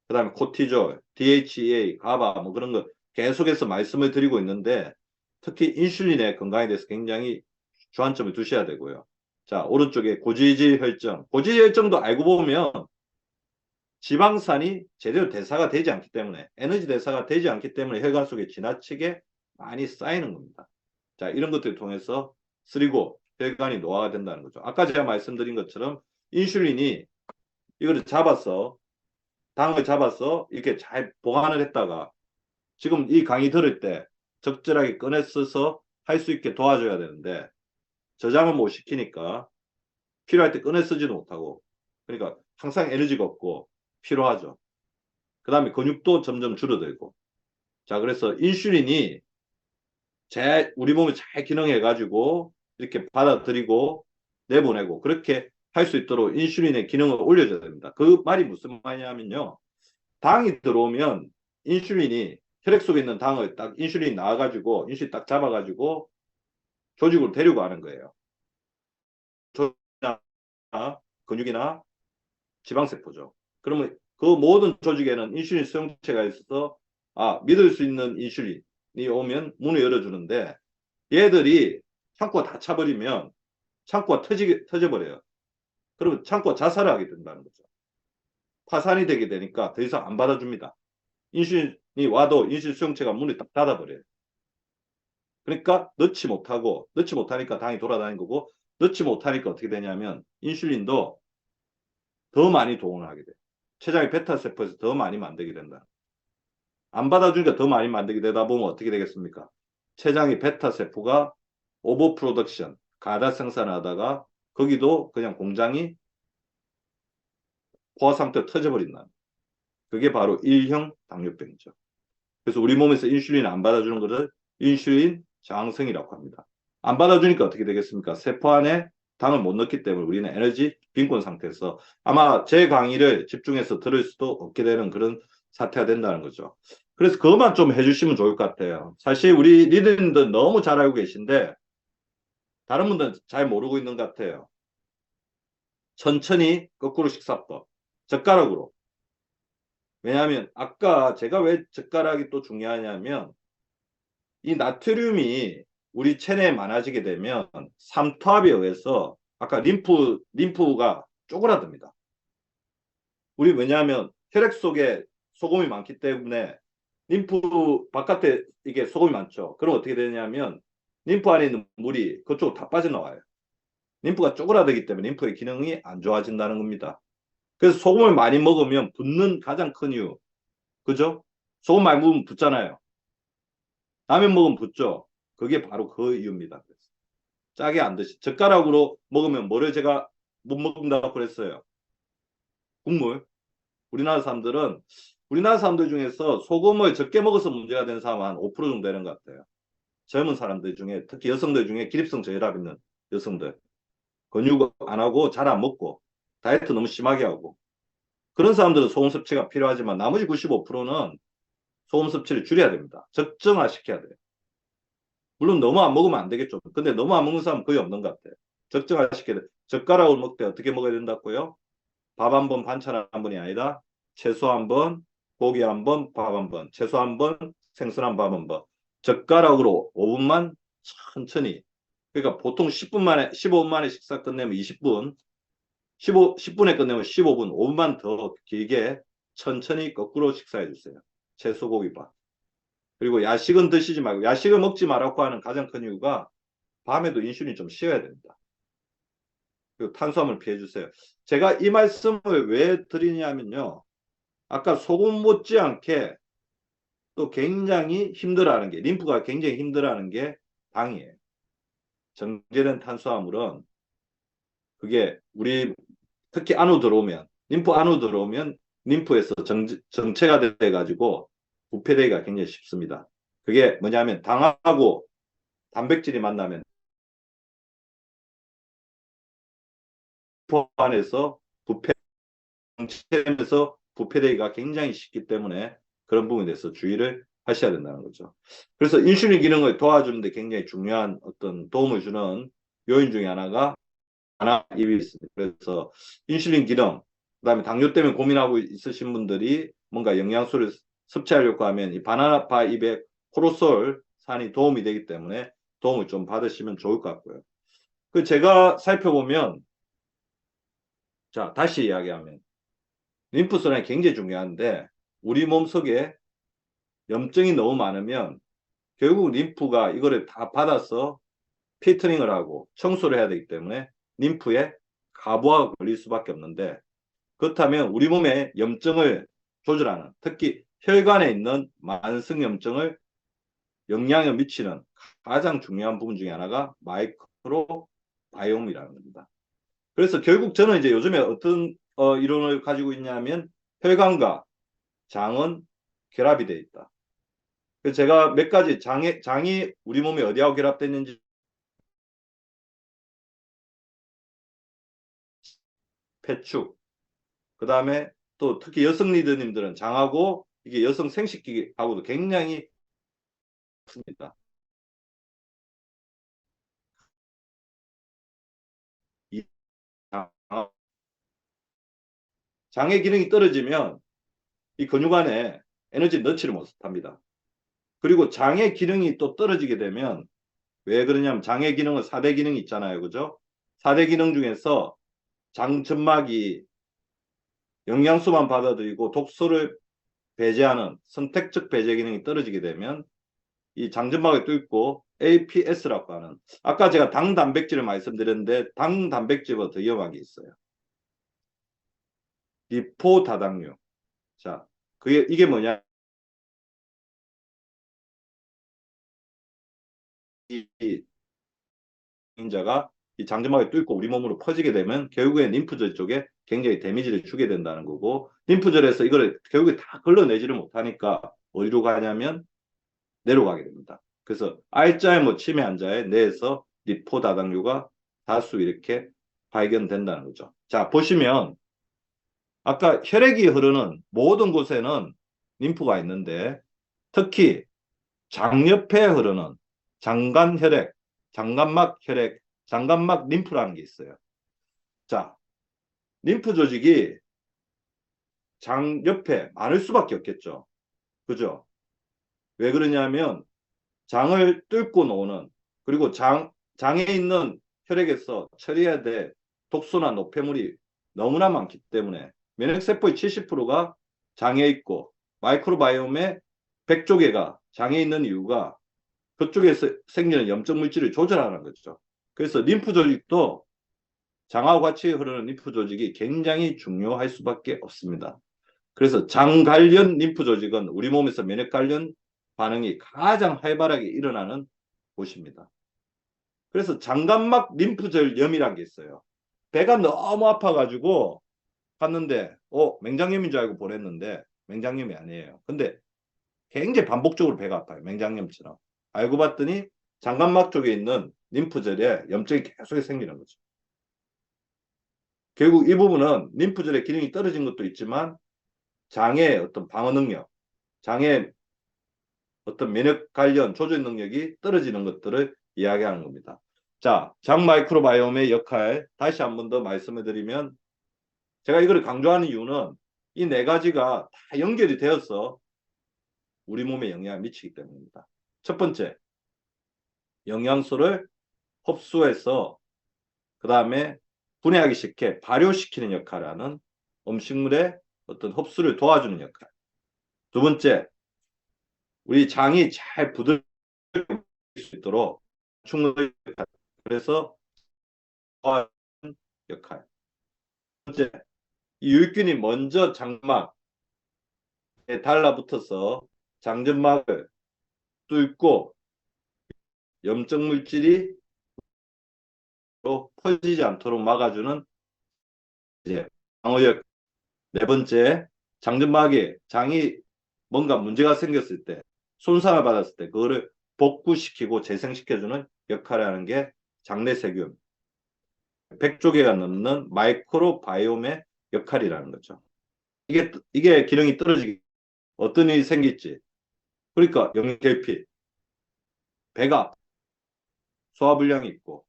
그 다음에 코티졸, DHEA, 가바, 뭐 그런 거 계속해서 말씀을 드리고 있는데, 특히 인슐린의 건강에 대해서 굉장히 주안점을 두셔야 되고요. 자, 오른쪽에 고지질 혈증. 고지질 혈증도 알고 보면 지방산이 제대로 대사가 되지 않기 때문에, 에너지 대사가 되지 않기 때문에 혈관 속에 지나치게 많이 쌓이는 겁니다. 자, 이런 것들을 통해서 쓰리고 혈관이 노화가 된다는 거죠. 아까 제가 말씀드린 것처럼 인슐린이 이거를 당을 잡아서 이렇게 잘 보관을 했다가 지금 이 강의 들을 때 적절하게 꺼내 써서 할 수 있게 도와줘야 되는데 저장을 못 시키니까 필요할 때 꺼내 쓰지도 못하고, 그러니까 항상 에너지가 없고 피로하죠. 그 다음에 근육도 점점 줄어들고. 자, 그래서 인슐린이 우리 몸이 잘 기능해 가지고 이렇게 받아들이고 내보내고 그렇게 할 수 있도록 인슐린의 기능을 올려줘야 됩니다. 그 말이 무슨 말이냐면요, 당이 들어오면 인슐린이 혈액 속에 있는 당을 딱 인슐린이 나와가지고 인슐린 딱 잡아가지고 조직으로 데리고 가는 거예요. 조직이나 근육이나 지방세포죠. 그러면 그 모든 조직에는 인슐린 수용체가 있어서 믿을 수 있는 인슐린이 오면 문을 열어주는데, 얘들이 창고가 다 차버리면 창고가 터져버려요. 그러면 창고가 자살을 하게 된다는 거죠. 파산이 되게 되니까 더 이상 안 받아줍니다. 인슐린이 와도 인슐린 수용체가 문을 딱 닫아버려요. 그러니까 넣지 못하니까 당이 돌아다니는 거고, 넣지 못하니까 어떻게 되냐면 인슐린도 더 많이 동원을 하게 돼요. 췌장의 베타세포에서 더 많이 만들게 된다. 안 받아주니까 더 많이 만들게 되다 보면 어떻게 되겠습니까? 췌장의 베타세포가 오버 프로덕션, 가다 생산을 하다가 거기도 그냥 공장이 포화 상태로 터져버린다. 그게 바로 1형 당뇨병이죠. 그래서 우리 몸에서 인슐린을 안 받아주는 것을 인슐린 저항성이라고 합니다. 안 받아주니까 어떻게 되겠습니까? 세포 안에 당을 못 넣기 때문에 우리는 에너지 빈곤 상태에서 아마 제 강의를 집중해서 들을 수도 없게 되는 그런 사태가 된다는 거죠. 그래서 그것만 좀 해주시면 좋을 것 같아요. 사실 우리 리더님들 너무 잘 알고 계신데 다른 분들은 잘 모르고 있는 것 같아요. 천천히 거꾸로 식사법. 젓가락으로. 왜냐하면 아까 제가 왜 젓가락이 또 중요하냐면 이 나트륨이 우리 체내에 많아지게 되면 삼투압에 의해서 아까 림프가 쪼그라듭니다. 우리 왜냐하면 혈액 속에 소금이 많기 때문에 림프 바깥에 이게 소금이 많죠. 그럼 어떻게 되냐면 림프 안에 있는 물이 그쪽으로 다 빠져나와요. 림프가 쪼그라들기 때문에 림프의 기능이 안 좋아진다는 겁니다. 그래서 소금을 많이 먹으면 붓는 가장 큰 이유. 그죠? 소금 많이 먹으면 붓잖아요. 라면 먹으면 붓죠. 그게 바로 그 이유입니다. 짜게 안 드시. 젓가락으로 먹으면 뭐를 제가 못 먹는다고 그랬어요. 국물. 우리나라 사람들 중에서 소금을 적게 먹어서 문제가 되는 사람은 한 5% 정도 되는 것 같아요. 젊은 사람들 중에 특히 여성들 중에 기립성 저혈압 있는 여성들. 근육 안 하고 잘 안 먹고 다이어트 너무 심하게 하고 그런 사람들은 소금 섭취가 필요하지만 나머지 95%는 소금 섭취를 줄여야 됩니다. 적정화시켜야 돼요. 물론 너무 안 먹으면 안 되겠죠. 근데 너무 안 먹는 사람은 거의 없는 것 같아요. 적정화시켜야 돼요. 젓가락으로 먹을 때 어떻게 먹어야 된다고요? 밥 한 번, 반찬 한 번이 아니라 채소 한 번, 고기 한 번, 밥 한 번, 채소 한 번, 생선 한 밥 한 번. 젓가락으로 5분만 천천히. 그러니까 보통 10분 만에, 15분 만에 식사 끝내면 20분, 10분에 끝내면 15분, 5분만 더 길게 천천히 거꾸로 식사해 주세요. 채소, 고기, 밥. 그리고 야식은 드시지 말고, 야식을 먹지 말라고 하는 가장 큰 이유가 밤에도 인슐린 좀 쉬어야 됩니다. 그리고 탄수화물 피해 주세요. 제가 이 말씀을 왜 드리냐면요. 아까 소금 못지않게 또 굉장히 힘들어하는 게, 림프가 굉장히 힘들어하는 게 당이에요. 정제된 탄수화물은 그게 우리 특히 안으로 들어오면, 림프 안으로 들어오면 림프에서 정체가 돼가지고 부패되기가 굉장히 쉽습니다. 그게 뭐냐면 당하고 단백질이 만나면 림프 안에서 정체되면서 부패되기가 굉장히 쉽기 때문에 그런 부분에 대해서 주의를 하셔야 된다는 거죠. 그래서 인슐린 기능을 도와주는데 굉장히 중요한 어떤 도움을 주는 요인 중에 하나가 입이 있습니다. 그래서 인슐린 기능, 그다음에 당뇨 때문에 고민하고 있으신 분들이 뭔가 영양소를 섭취하려고 하면 이 바나나파 잎의 코로솔 산이 도움이 되기 때문에 도움을 좀 받으시면 좋을 것 같고요. 그 제가 살펴보면 자 다시 이야기하면 림프순환이 굉장히 중요한데 우리 몸속에 염증이 너무 많으면 결국 림프가 이거를 다 받아서 필터링을 하고 청소를 해야 되기 때문에 림프에 가부하가 걸릴 수밖에 없는데 그렇다면 우리 몸의 염증을 조절하는 특히 혈관에 있는 만성염증을 영향을 미치는 가장 중요한 부분 중에 하나가 마이크로 바이옴이라는 겁니다. 그래서 결국 저는 이제 요즘에 어떤 이론을 가지고 있냐면 혈관과 장은 결합이 되어 있다. 그래서 제가 몇 가지 장이 우리 몸에 어디하고 결합됐는지 폐축, 그 다음에 또 특히 여성 리더님들은 장하고 이게 여성 생식기하고도 굉장히 큽니다. 이 장의 기능이 떨어지면 이 근육 안에 에너지를 넣지를 못합니다. 그리고 장의 기능이 또 떨어지게 되면 왜 그러냐면 장의 기능은 4대 기능이 있잖아요. 그죠? 4대 기능 중에서 장점막이 영양소만 받아들이고 독소를 배제하는 선택적 배제 기능이 떨어지게 되면 이 장점막이 뚫고 APS라고 하는 아까 제가 당 단백질을 말씀드렸는데 당 단백질보다 더 위험한 게 있어요. 리포다당류. 자, 이게 뭐냐? 이 인자가 이 장점막을 뚫고 우리 몸으로 퍼지게 되면 결국에 림프절 쪽에 굉장히 데미지를 주게 된다는 거고 림프절에서 이거를 결국에 다 걸러내지를 못하니까 어디로 가냐면 뇌로 가게 됩니다. 그래서 R자에 뭐 치매 환자의 뇌에서 리포 다당류가 다수 이렇게 발견된다는 거죠. 자, 보시면 아까 혈액이 흐르는 모든 곳에는 림프가 있는데 특히 장 옆에 흐르는 장간혈액, 장간막 혈액, 장간막 림프라는 게 있어요. 자, 림프 조직이 장 옆에 많을 수밖에 없겠죠. 그죠? 왜 그러냐면 장을 뚫고 노는 그리고 장에 있는 혈액에서 처리해야 될 독소나 노폐물이 너무나 많기 때문에 면역세포의 70%가 장에 있고 마이크로바이옴의 100조 개가 장에 있는 이유가 그쪽에서 생기는 염증 물질을 조절하는 거죠. 그래서 림프 조직도 장하고 같이 흐르는 림프 조직이 굉장히 중요할 수밖에 없습니다. 그래서 장 관련 림프 조직은 우리 몸에서 면역 관련 반응이 가장 활발하게 일어나는 곳입니다. 그래서 장간막 림프절염이라는 게 있어요. 배가 너무 아파가지고 갔는데 맹장염인 줄 알고 보냈는데 맹장염이 아니에요. 근데 굉장히 반복적으로 배가 아파요. 맹장염처럼. 알고 봤더니 장간막 쪽에 있는 림프절에 염증이 계속 생기는 거죠. 결국 이 부분은 림프절의 기능이 떨어진 것도 있지만 장의 어떤 방어 능력, 장의 어떤 면역 관련 조절 능력이 떨어지는 것들을 이야기하는 겁니다. 자, 장 마이크로바이옴의 역할 다시 한 번 더 말씀해 드리면 제가 이걸 강조하는 이유는 이 네 가지가 다 연결이 되어서 우리 몸에 영향을 미치기 때문입니다. 첫 번째, 영양소를 흡수해서 그 다음에 분해하기 쉽게 발효시키는 역할을 하는 음식물의 어떤 흡수를 도와주는 역할. 두 번째, 우리 장이 잘 부드러울 수 있도록 충분히 역할. 그래서 역할. 두 번째, 이 유익균이 먼저 장막에 달라붙어서 장점막을 뚫고 염증 물질이 퍼지지 않도록 막아주는 이제 방어력. 네 번째, 장점막에 장이 뭔가 문제가 생겼을 때 손상을 받았을 때 그거를 복구시키고 재생시켜주는 역할을 하는 게 장내세균 100조 개가 넘는 마이크로바이옴의 역할이라는 거죠. 이게 기능이 떨어지기 어떤 일이 생길지 그러니까 영양결핍, 배가 소화불량이 있고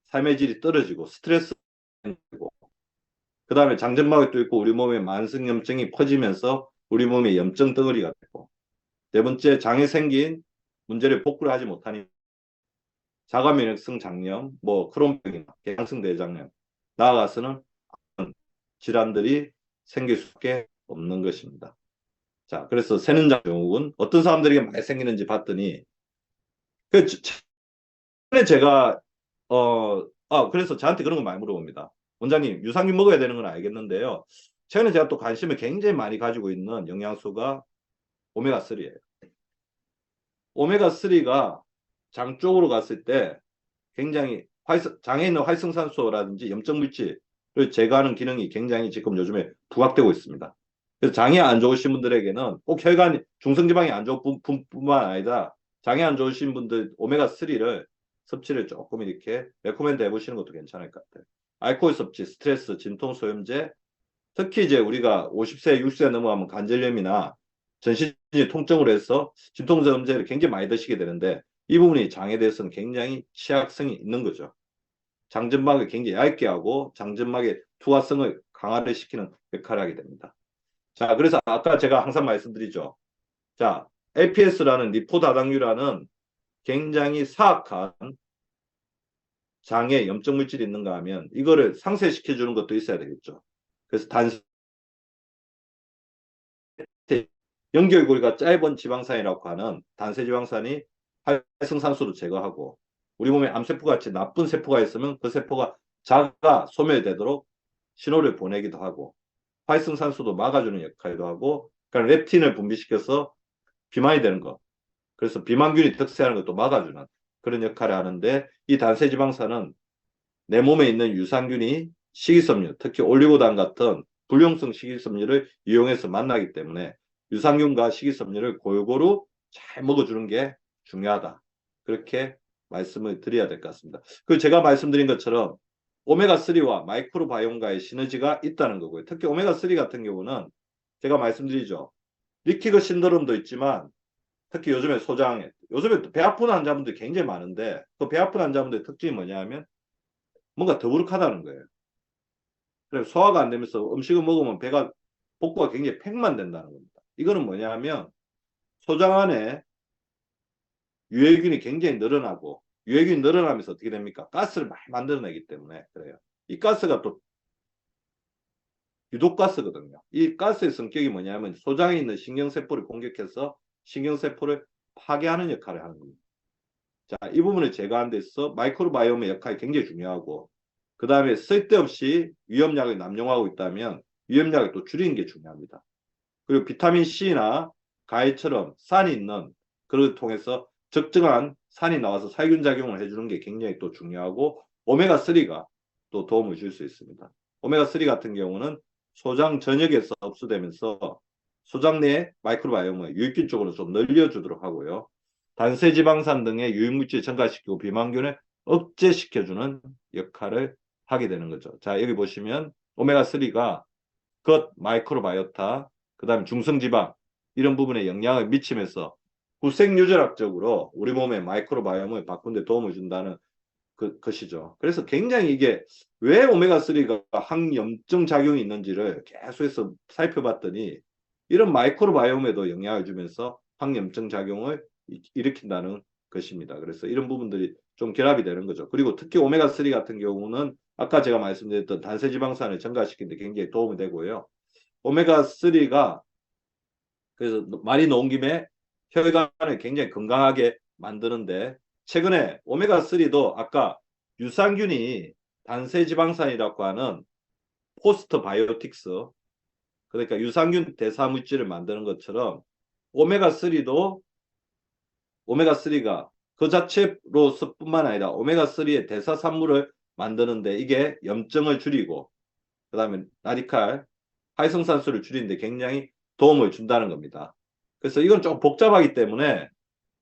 삶의 질이 떨어지고 스트레스 생기고 그 다음에 장점막이 뚫고 우리 몸에 만성염증이 퍼지면서 우리 몸에 염증 덩어리가 되고 네 번째 장에 생긴 문제를 복구를 하지 못하니 자가면역성 장염, 뭐 크론병이나 개양성 대장염 나아가서는 질환들이 생길 수밖에 없는 것입니다. 자, 그래서 새는장 증후군 어떤 사람들에게 많이 생기는지 봤더니 그 전에 제가 그래서 저한테 그런 거 많이 물어봅니다. 원장님 유산균 먹어야 되는 건 알겠는데요. 최근에 제가 또 관심을 굉장히 많이 가지고 있는 영양소가 오메가3예요. 오메가3가 장 쪽으로 갔을 때 굉장히 장에 있는 활성산소라든지 염증 물질을 제거하는 기능이 굉장히 지금 요즘에 부각되고 있습니다. 그래서 장이 안 좋으신 분들에게는 꼭 혈관 중성지방이 안 좋은 뿐만 아니라 장이 안 좋으신 분들 오메가3를 섭취를 조금 이렇게 레코멘드 해보시는 것도 괜찮을 것 같아요. 알코올 섭취, 스트레스, 진통 소염제, 특히 이제 우리가 50세, 60세 넘어가면 관절염이나 전신이 통증으로 해서 진통 소염제를 굉장히 많이 드시게 되는데 이 부분이 장에 대해서는 굉장히 취약성이 있는 거죠. 장점막을 굉장히 얇게 하고 장점막의 투하성을 강화를 시키는 역할을 하게 됩니다. 자, 그래서 아까 제가 항상 말씀드리죠. 자, APS라는 리포다당류라는 굉장히 사악한 장에 염증 물질이 있는가 하면 이거를 상쇄시켜 주는 것도 있어야 되겠죠. 그래서 연결고리가 짧은 지방산이라고 하는 단세지방산이 활성산소를 제거하고 우리 몸에 암세포 같이 나쁜 세포가 있으면 그 세포가 자가 소멸되도록 신호를 보내기도 하고 활성산소도 막아주는 역할도 하고 그러니까 렙틴을 분비시켜서 비만이 되는 것 그래서 비만균이 득세하는 것도 막아주는 그런 역할을 하는데 이 단세지방산은 내 몸에 있는 유산균이 식이섬유 특히 올리고당 같은 불용성 식이섬유를 이용해서 만나기 때문에 유산균과 식이섬유를 골고루 잘 먹어주는 게 중요하다. 그렇게 말씀을 드려야 될 것 같습니다. 그 제가 말씀드린 것처럼 오메가3와 마이크로바이옴과의 시너지가 있다는 거고요. 특히 오메가3 같은 경우는 제가 말씀드리죠. 리키그 신드롬도 있지만 특히 요즘에 요즘에 배 아픈 환자분들이 굉장히 많은데 그 배 아픈 환자분들의 특징이 뭐냐 하면 뭔가 더부룩하다는 거예요. 그래서 소화가 안 되면서 음식을 먹으면 복부가 굉장히 팽만 된다는 겁니다. 이거는 뭐냐 하면 소장 안에 유해균이 굉장히 늘어나고 유해균이 늘어나면서 어떻게 됩니까? 가스를 많이 만들어내기 때문에 그래요. 이 가스가 또 유독가스거든요. 이 가스의 성격이 뭐냐면 소장에 있는 신경세포를 공격해서 신경세포를 파괴하는 역할을 하는 겁니다. 자, 이 부분을 제거하는 데 있어서 마이크로바이옴의 역할이 굉장히 중요하고 그 다음에 쓸데없이 위험약을 남용하고 있다면 위험약을 또 줄이는 게 중요합니다. 그리고 비타민 C나 가해처럼 산이 있는 그걸 통해서 적정한 산이 나와서 살균 작용을 해주는 게 굉장히 또 중요하고 오메가3가 또 도움을 줄 수 있습니다. 오메가3 같은 경우는 소장 전역에서 흡수되면서 소장 내 마이크로바이옴을 유익균 쪽으로 좀 늘려주도록 하고요. 단세지방산 등의 유익물질 증가시키고 비만균을 억제시켜주는 역할을 하게 되는 거죠. 자, 여기 보시면 오메가3가 겉 마이크로바이오타, 그 다음에 중성지방 이런 부분에 영향을 미치면서 구색유전학적으로 우리 몸의 마이크로바이옴을 바꾼 데 도움을 준다는 것이죠. 그래서 굉장히 이게 왜 오메가3가 항염증 작용이 있는지를 계속해서 살펴봤더니 이런 마이크로바이옴에도 영향을 주면서 항염증 작용을 일으킨다는 것입니다. 그래서 이런 부분들이 좀 결합이 되는 거죠. 그리고 특히 오메가3 같은 경우는 아까 제가 말씀드렸던 단세지방산을 증가시키는 데 굉장히 도움이 되고요. 오메가3가 그래서 말이 나온 김에 혈관을 굉장히 건강하게 만드는데 최근에 오메가3도 아까 유산균이 단세지방산이라고 하는 포스트 바이오틱스 그러니까 유산균 대사 물질을 만드는 것처럼 오메가3도 오메가3가 그 자체로서뿐만 아니라 오메가3의 대사 산물을 만드는데 이게 염증을 줄이고 그 다음에 라디칼 활성산소를 줄이는데 굉장히 도움을 준다는 겁니다. 그래서 이건 좀 복잡하기 때문에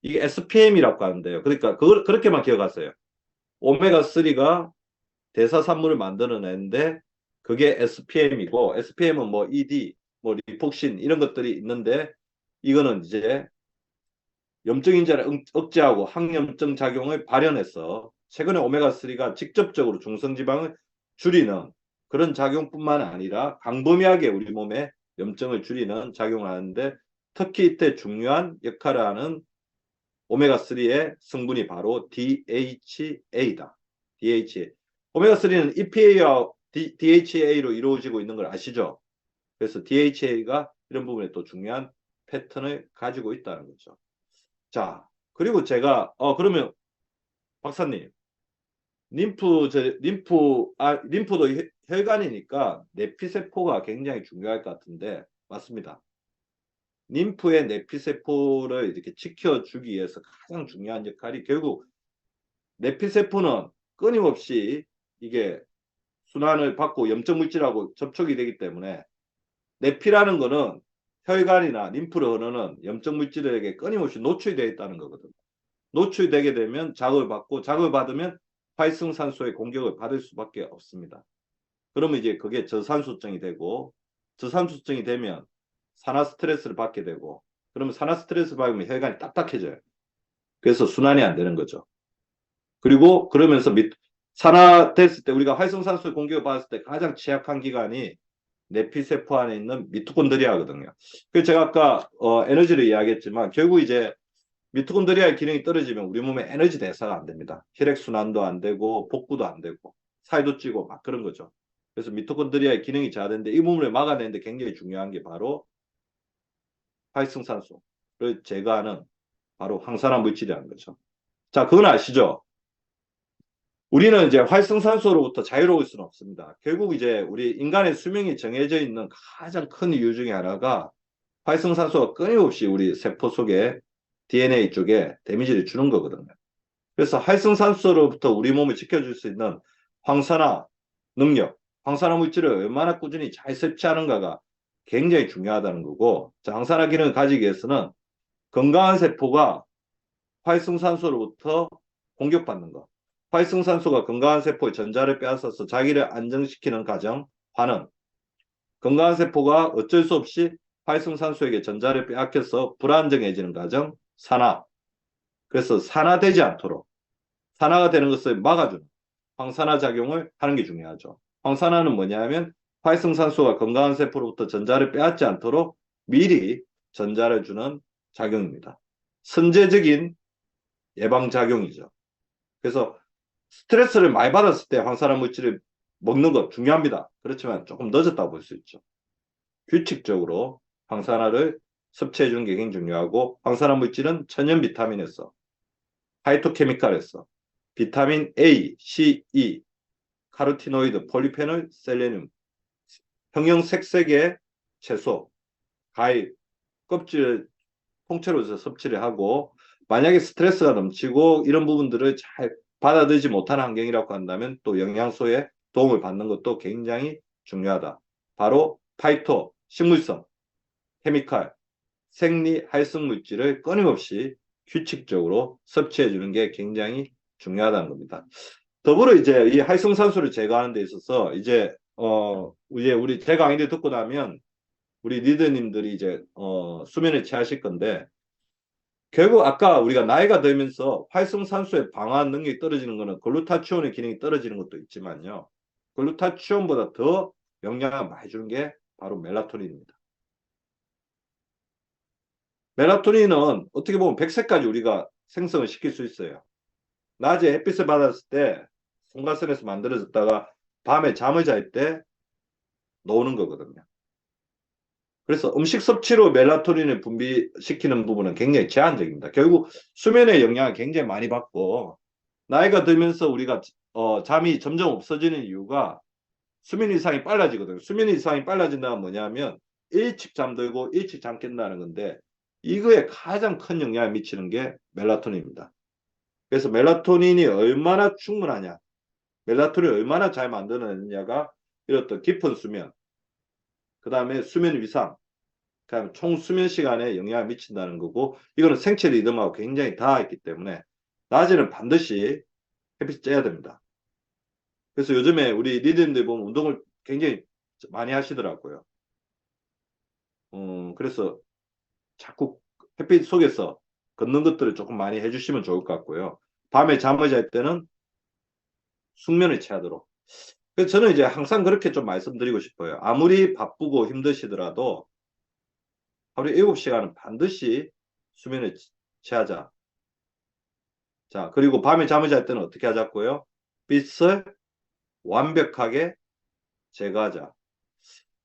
이게 SPM이라고 하는데요. 그러니까 그렇게만 기억하세요. 오메가3가 대사산물을 만들어내는데 그게 SPM이고 SPM은 뭐 ED, 뭐 리폭신 이런 것들이 있는데 이거는 이제 염증 인자를 억제하고 항염증 작용을 발현해서 최근에 오메가3가 직접적으로 중성지방을 줄이는 그런 작용뿐만 아니라 광범위하게 우리 몸에 염증을 줄이는 작용을 하는데 특히 이때 중요한 역할을 하는 오메가3의 성분이 바로 DHA다. DHA. 오메가3는 EPA와 DHA로 이루어지고 있는 걸 아시죠? 그래서 DHA가 이런 부분에 또 중요한 패턴을 가지고 있다는 거죠. 자, 그리고 제가 그러면 박사님, 림프도 혈관이니까 내피세포가 굉장히 중요할 것 같은데 맞습니다. 림프의 내피세포를 이렇게 지켜주기 위해서 가장 중요한 역할이 결국 내피세포는 끊임없이 이게 순환을 받고 염증 물질하고 접촉이 되기 때문에 내피라는 거는 혈관이나 림프로 흐르는 염증 물질에게 끊임없이 노출이 되어 있다는 거거든요. 노출되게 되면 자극을 받고 자극을 받으면 활성산소의 공격을 받을 수밖에 없습니다. 그러면 이제 그게 저산소증이 되고 저산소증이 되면 산화 스트레스를 받게 되고 그러면 산화 스트레스 받으면 혈관이 딱딱해져요. 그래서 순환이 안 되는 거죠. 그리고 그러면서 산화됐을 때 우리가 활성산소의 공격을 받았을 때 가장 취약한 기관이 내피세포 안에 있는 미토콘드리아거든요. 그래서 제가 아까 에너지를 이야기했지만 결국 이제 미토콘드리아의 기능이 떨어지면 우리 몸에 에너지 대사가 안 됩니다. 혈액순환도 안 되고 복구도 안 되고 살도 찌고 막 그런 거죠. 그래서 미토콘드리아의 기능이 저하되는데 이 부분을 막아내는데 굉장히 중요한 게 바로 활성산소를 제거하는 바로 항산화 물질이라는 거죠. 자, 그건 아시죠? 우리는 이제 활성산소로부터 자유로울 수는 없습니다. 결국 이제 우리 인간의 수명이 정해져 있는 가장 큰 이유 중에 하나가 활성산소가 끊임없이 우리 세포 속에 DNA 쪽에 데미지를 주는 거거든요. 그래서 활성산소로부터 우리 몸을 지켜줄 수 있는 황산화 능력, 황산화 물질을 얼마나 꾸준히 잘 섭취하는가가 굉장히 중요하다는 거고, 자, 항산화 기능을 가지기 위해서는 건강한 세포가 활성산소로부터 공격받는 것. 활성산소가 건강한 세포의 전자를 빼앗아서 자기를 안정시키는 과정, 환원. 건강한 세포가 어쩔 수 없이 활성산소에게 전자를 빼앗겨서 불안정해지는 과정, 산화. 그래서 산화되지 않도록, 산화가 되는 것을 막아주는 황산화 작용을 하는 게 중요하죠. 황산화는 뭐냐면 활성산소가 건강한 세포로부터 전자를 빼앗지 않도록 미리 전자를 주는 작용입니다. 선제적인 예방작용이죠. 그래서 스트레스를 많이 받았을 때 황산화 물질을 먹는 것 중요합니다. 그렇지만 조금 늦었다고 볼 수 있죠. 규칙적으로 황산화를 섭취해 주는 게 굉장히 중요하고, 황산화 물질은 천연 비타민에서, 파이토케미칼에서, 비타민 A, C, E, 카로티노이드, 폴리페놀, 셀레늄, 형형색색의 채소, 과일, 껍질을 통째로 섭취를 하고, 만약에 스트레스가 넘치고 이런 부분들을 잘 받아들이지 못하는 환경이라고 한다면 또 영양소의 도움을 받는 것도 굉장히 중요하다. 바로 파이토, 식물성, 케미칼, 생리 활성 물질을 끊임없이 규칙적으로 섭취해 주는 게 굉장히 중요하다는 겁니다. 더불어 이제 이 활성산소를 제거하는 데 있어서 이제 우리 제 강의를 듣고 나면 우리 리더님들이 이제 수면에 취하실 건데, 결국 아까 우리가 나이가 들면서 활성산소의 방어한 능력이 떨어지는 것은 글루타치온의 기능이 떨어지는 것도 있지만요. 글루타치온보다 더 영향을 많이 주는 게 바로 멜라토닌입니다. 멜라토닌은 어떻게 보면 백색까지 우리가 생성을 시킬 수 있어요. 낮에 햇빛을 받았을 때 송가선에서 만들어졌다가 밤에 잠을 잘 때 노는 거거든요. 그래서 음식 섭취로 멜라토닌을 분비시키는 부분은 굉장히 제한적입니다. 결국 수면의 영향을 굉장히 많이 받고, 나이가 들면서 우리가 잠이 점점 없어지는 이유가 수면 이상이 빨라지거든요. 수면 이상이 빨라진다는 뭐냐면 일찍 잠들고 일찍 잠 깬다는 건데, 이거에 가장 큰 영향을 미치는 게 멜라토닌입니다. 그래서 멜라토닌이 얼마나 충분하냐, 멜라토닌이 얼마나 잘 만드느냐가 이렇던 깊은 수면, 그 다음에 수면 위상, 그다음에 총 수면 시간에 영향을 미친다는 거고, 이거는 생체 리듬하고 굉장히 닿아있기 때문에 낮에는 반드시 햇빛 쬐야 됩니다. 그래서 요즘에 우리 리더님들 보면 운동을 굉장히 많이 하시더라고요. 그래서 자꾸 햇빛 속에서 걷는 것들을 조금 많이 해주시면 좋을 것 같고요. 밤에 잠을 잘 때는 숙면을 취하도록. 그래서 저는 이제 항상 그렇게 좀 말씀드리고 싶어요. 아무리 바쁘고 힘드시더라도 하루에 7시간은 반드시 수면을 취하자. 자, 그리고 밤에 잠을 잘 때는 어떻게 하자고요? 빛을 완벽하게 제거하자.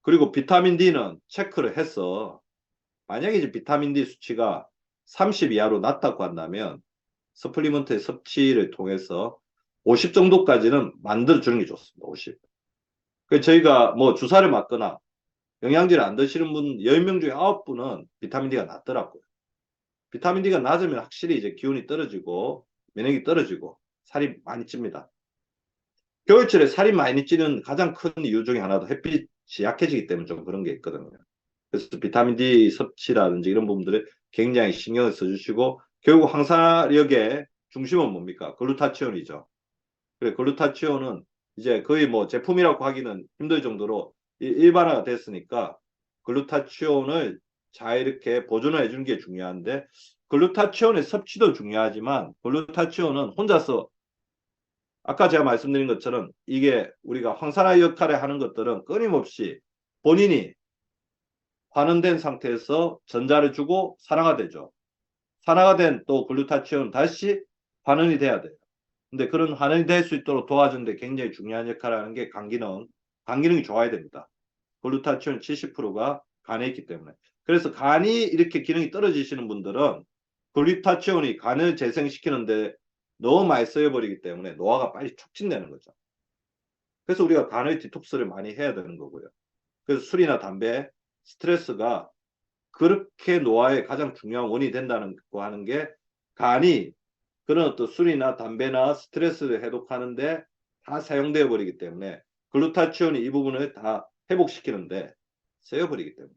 그리고 비타민 D는 체크를 해서, 만약에 이제 비타민 D 수치가 30 이하로 낮다고 한다면 서플리먼트의 섭취를 통해서 50 정도까지는 만들어주는 게 좋습니다. 50. 그래서 저희가 뭐 주사를 맞거나 영양제를 안 드시는 분 10명 중에 9분은 비타민 D가 낮더라고요. 비타민 D가 낮으면 확실히 이제 기운이 떨어지고 면역이 떨어지고 살이 많이 찝니다. 겨울철에 살이 많이 찌는 가장 큰 이유 중에 하나도 햇빛이 약해지기 때문에 좀 그런 게 있거든요. 그래서 비타민 D 섭취라든지 이런 부분들을 굉장히 신경을 써주시고, 결국 항산화력의 중심은 뭡니까? 글루타치온이죠. 그래, 글루타치온은 이제 거의 뭐 제품이라고 하기는 힘들 정도로 일반화가 됐으니까 글루타치온을 잘 이렇게 보존해 주는 게 중요한데, 글루타치온의 섭취도 중요하지만 글루타치온은 혼자서, 아까 제가 말씀드린 것처럼 이게 우리가 황산화 역할을 하는 것들은 끊임없이 본인이 환원된 상태에서 전자를 주고 산화가 되죠. 산화가 된 또 글루타치온 다시 환원이 돼야 돼요. 근데 그런 환원이 될 수 있도록 도와주는데 굉장히 중요한 역할을 하는 게 간기능. 간기능이 좋아야 됩니다. 글루타치온 70%가 간에 있기 때문에. 그래서 간이 이렇게 기능이 떨어지시는 분들은 글루타치온이 간을 재생시키는데 너무 많이 쓰여버리기 때문에 노화가 빨리 촉진되는 거죠. 그래서 우리가 간의 디톡스를 많이 해야 되는 거고요. 그래서 술이나 담배, 스트레스가 그렇게 노화의 가장 중요한 원인이 된다는 거 하는 게, 간이 그런 어떤 술이나 담배나 스트레스를 해독하는데 다 사용되어 버리기 때문에 글루타치온이 이 부분을 다 회복시키는데 세어버리기 때문에.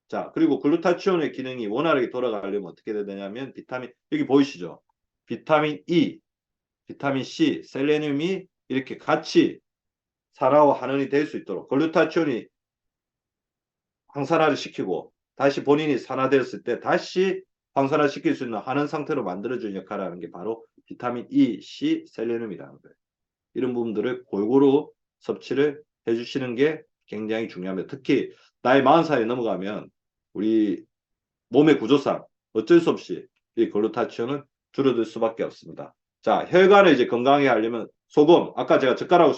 자, 그리고 글루타치온의 기능이 원활하게 돌아가려면 어떻게 해야 되냐면 비타민, 여기 보이시죠? 비타민 E, 비타민 C, 셀레늄이 이렇게 같이 산화와 환원이 될 수 있도록 글루타치온이 항산화를 시키고 다시 본인이 산화되었을 때 다시 황산화 시킬 수 있는 환원 상태로 만들어주는 역할을 하는 게 바로 비타민 E, C, 셀레늄이라는 거예요. 이런 부분들을 골고루 섭취를 해주시는 게 굉장히 중요합니다. 특히 나이 40살이 넘어가면 우리 몸의 구조상 어쩔 수 없이 이 글루타치온은 줄어들 수밖에 없습니다. 자, 혈관을 이제 건강하게 하려면 소금, 아까 제가 젓가락으로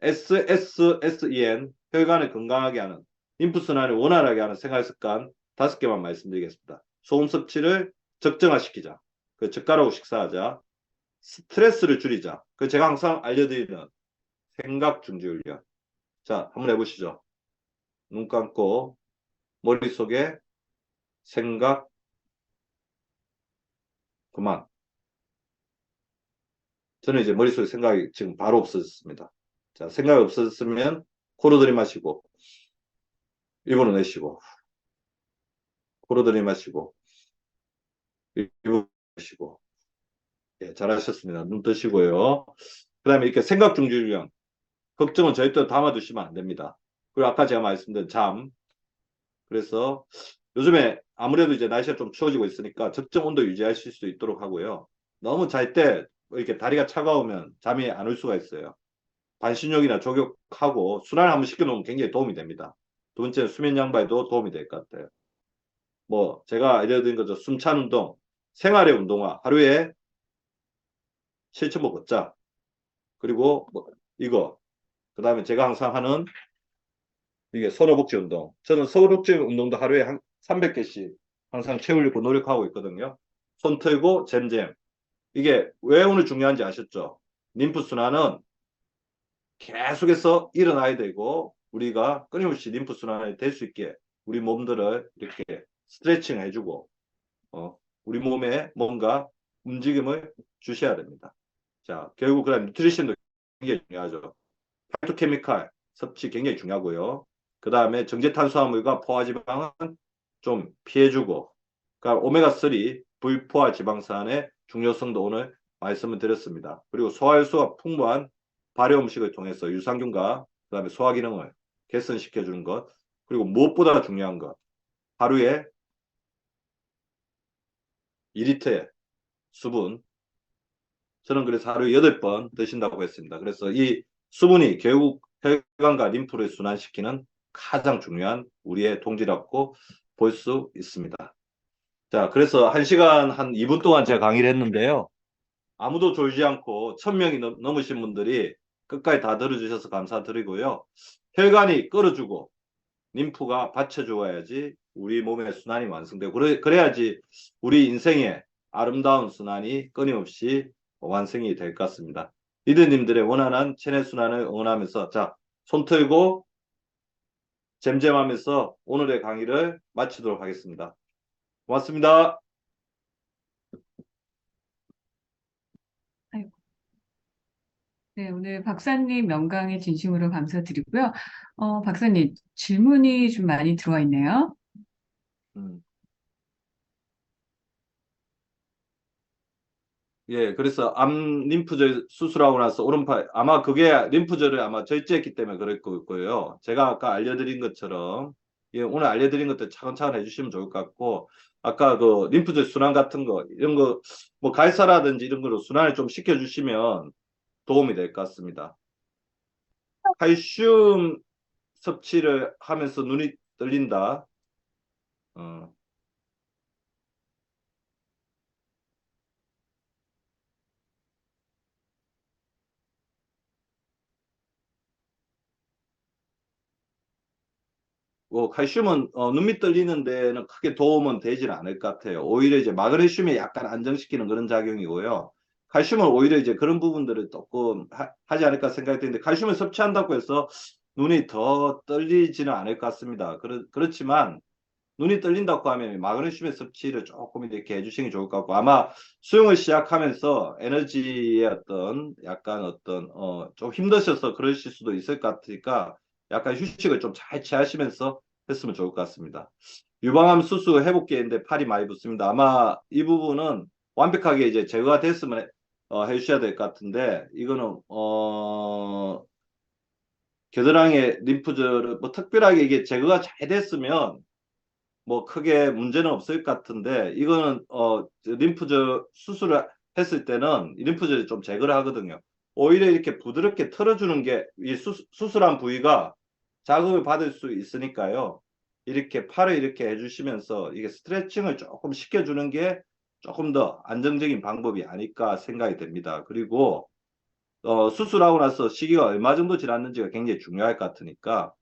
SSSEN, 혈관을 건강하게 하는, 림프순환을 원활하게 하는 생활습관 5개만 말씀드리겠습니다. 소금 섭취를 적정화시키자. 그 젓가락으로 식사하자. 스트레스를 줄이자. 그 제가 항상 알려드리는 생각 중지 훈련. 자, 한번 해보시죠. 눈 감고 머릿속에 생각 그만. 저는 이제 머릿속에 생각이 지금 바로 없어졌습니다. 자, 생각이 없어졌으면 코로 들이마시고 1분을 내쉬고 코로 들이마시고 1분 내쉬고. 예, 잘하셨습니다. 눈 뜨시고요. 그 다음에 이렇게 생각 중지 훈련. 걱정은 절대 담아두시면 안 됩니다. 그리고 아까 제가 말씀드린 잠. 그래서 요즘에 아무래도 이제 날씨가 좀 추워지고 있으니까 적정 온도 유지하실 수 있도록 하고요. 너무 잘 때 이렇게 다리가 차가우면 잠이 안 올 수가 있어요. 반신욕이나 족욕하고 순환을 한번 시켜놓으면 굉장히 도움이 됩니다. 두 번째는 수면 양보에도 도움이 될 것 같아요. 뭐 제가 알려드린 거죠. 숨찬 운동, 생활의 운동화, 하루에 7,000보 걷자. 그리고 뭐 이거, 그 다음에 제가 항상 하는 이게 손허벅지 운동. 저는 손허벅지 운동도 하루에 한 300개씩 항상 채우려고 노력하고 있거든요. 손 틀고 잼잼. 이게 왜 오늘 중요한지 아셨죠? 림프 순환은 계속해서 일어나야 되고 우리가 끊임없이 림프 순환이 될 수 있게 우리 몸들을 이렇게 스트레칭 해주고 우리 몸에 뭔가 움직임을 주셔야 됩니다. 자, 결국 그다음 뉴트리션도 굉장히 중요하죠. 파이토케미칼 섭취 굉장히 중요하고요. 그 다음에 정제 탄수화물과 포화지방은 좀 피해주고, 그러니까 오메가3 불포화 지방산의 중요성도 오늘 말씀을 드렸습니다. 그리고 소화효소가 풍부한 발효 음식을 통해서 유산균과 그 다음에 소화 기능을 개선시켜 주는 것, 그리고 무엇보다 중요한 것, 하루에 2리터의 수분, 저는 그래서 하루에 8번 드신다고 했습니다. 그래서 이 수분이 결국 혈관과 림프를 순환시키는 가장 중요한 우리의 동지라고 볼 수 있습니다. 자, 그래서 1시간 한 2분 동안 제가 강의를 했는데요. 아무도 졸지 않고 1000명이 넘으신 분들이 끝까지 다 들어주셔서 감사드리고요. 혈관이 끌어주고 림프가 받쳐줘야지 우리 몸의 순환이 완성되고 그래야지 우리 인생의 아름다운 순환이 끊임없이 완성이 될 것 같습니다. 리더님들의 원활한 체내 순환을 응원하면서 자, 손 틀고 잼잼하면서 오늘의 강의를 마치도록 하겠습니다. 고맙습니다. 아이고. 네, 오늘 박사님 명강의 진심으로 감사드리고요. 박사님 질문이 좀 많이 들어와 있네요. 음. 예, 그래서 암 림프절 수술하고 나서 오른팔 아마 그게 림프절을 아마 절제했기 때문에 그럴 거고요. 제가 아까 알려드린 것처럼 예, 오늘 알려드린 것들 차근차근 해주시면 좋을 것 같고 아까 그 림프절 순환 같은 거 이런 거 뭐 갈사라든지 이런 거로 순환을 좀 시켜주시면 도움이 될 것 같습니다. 칼슘 섭취를 하면서 눈이 떨린다. 어, 뭐 칼슘은 눈밑 떨리는 데는 크게 도움은 되지는 않을 것 같아요. 오히려 이제 마그네슘이 약간 안정시키는 그런 작용이고요. 칼슘은 오히려 이제 그런 부분들을 조금 하지 않을까 생각이 드는데 칼슘을 섭취한다고 해서 눈이 더 떨리지는 않을 것 같습니다. 그렇지만 눈이 떨린다고 하면 마그네슘의 섭취를 조금 이렇게 해주시는 게 좋을 것 같고 아마 수영을 시작하면서 에너지의 어떤 약간 어떤 좀 힘드셔서 그러실 수도 있을 것 같으니까 약간 휴식을 좀 잘 취하시면서 했으면 좋을 것 같습니다. 유방암 수술 회복기인데 팔이 많이 붓습니다. 아마 이 부분은 완벽하게 이제 제거가 됐으면 해주셔야 될 것 같은데 이거는 겨드랑이 림프절을 뭐 특별하게 이게 제거가 잘 됐으면 뭐 크게 문제는 없을 것 같은데 이거는 림프절 수술을 했을 때는 이 림프절이 좀 제거를 하거든요. 오히려 이렇게 부드럽게 털어주는 게 이 수술한 부위가 자극을 받을 수 있으니까요. 이렇게 팔을 이렇게 해주시면서 이게 스트레칭을 조금 시켜주는 게 조금 더 안정적인 방법이 아닐까 생각이 됩니다. 그리고 수술하고 나서 시기가 얼마 정도 지났는지가 굉장히 중요할 것 같으니까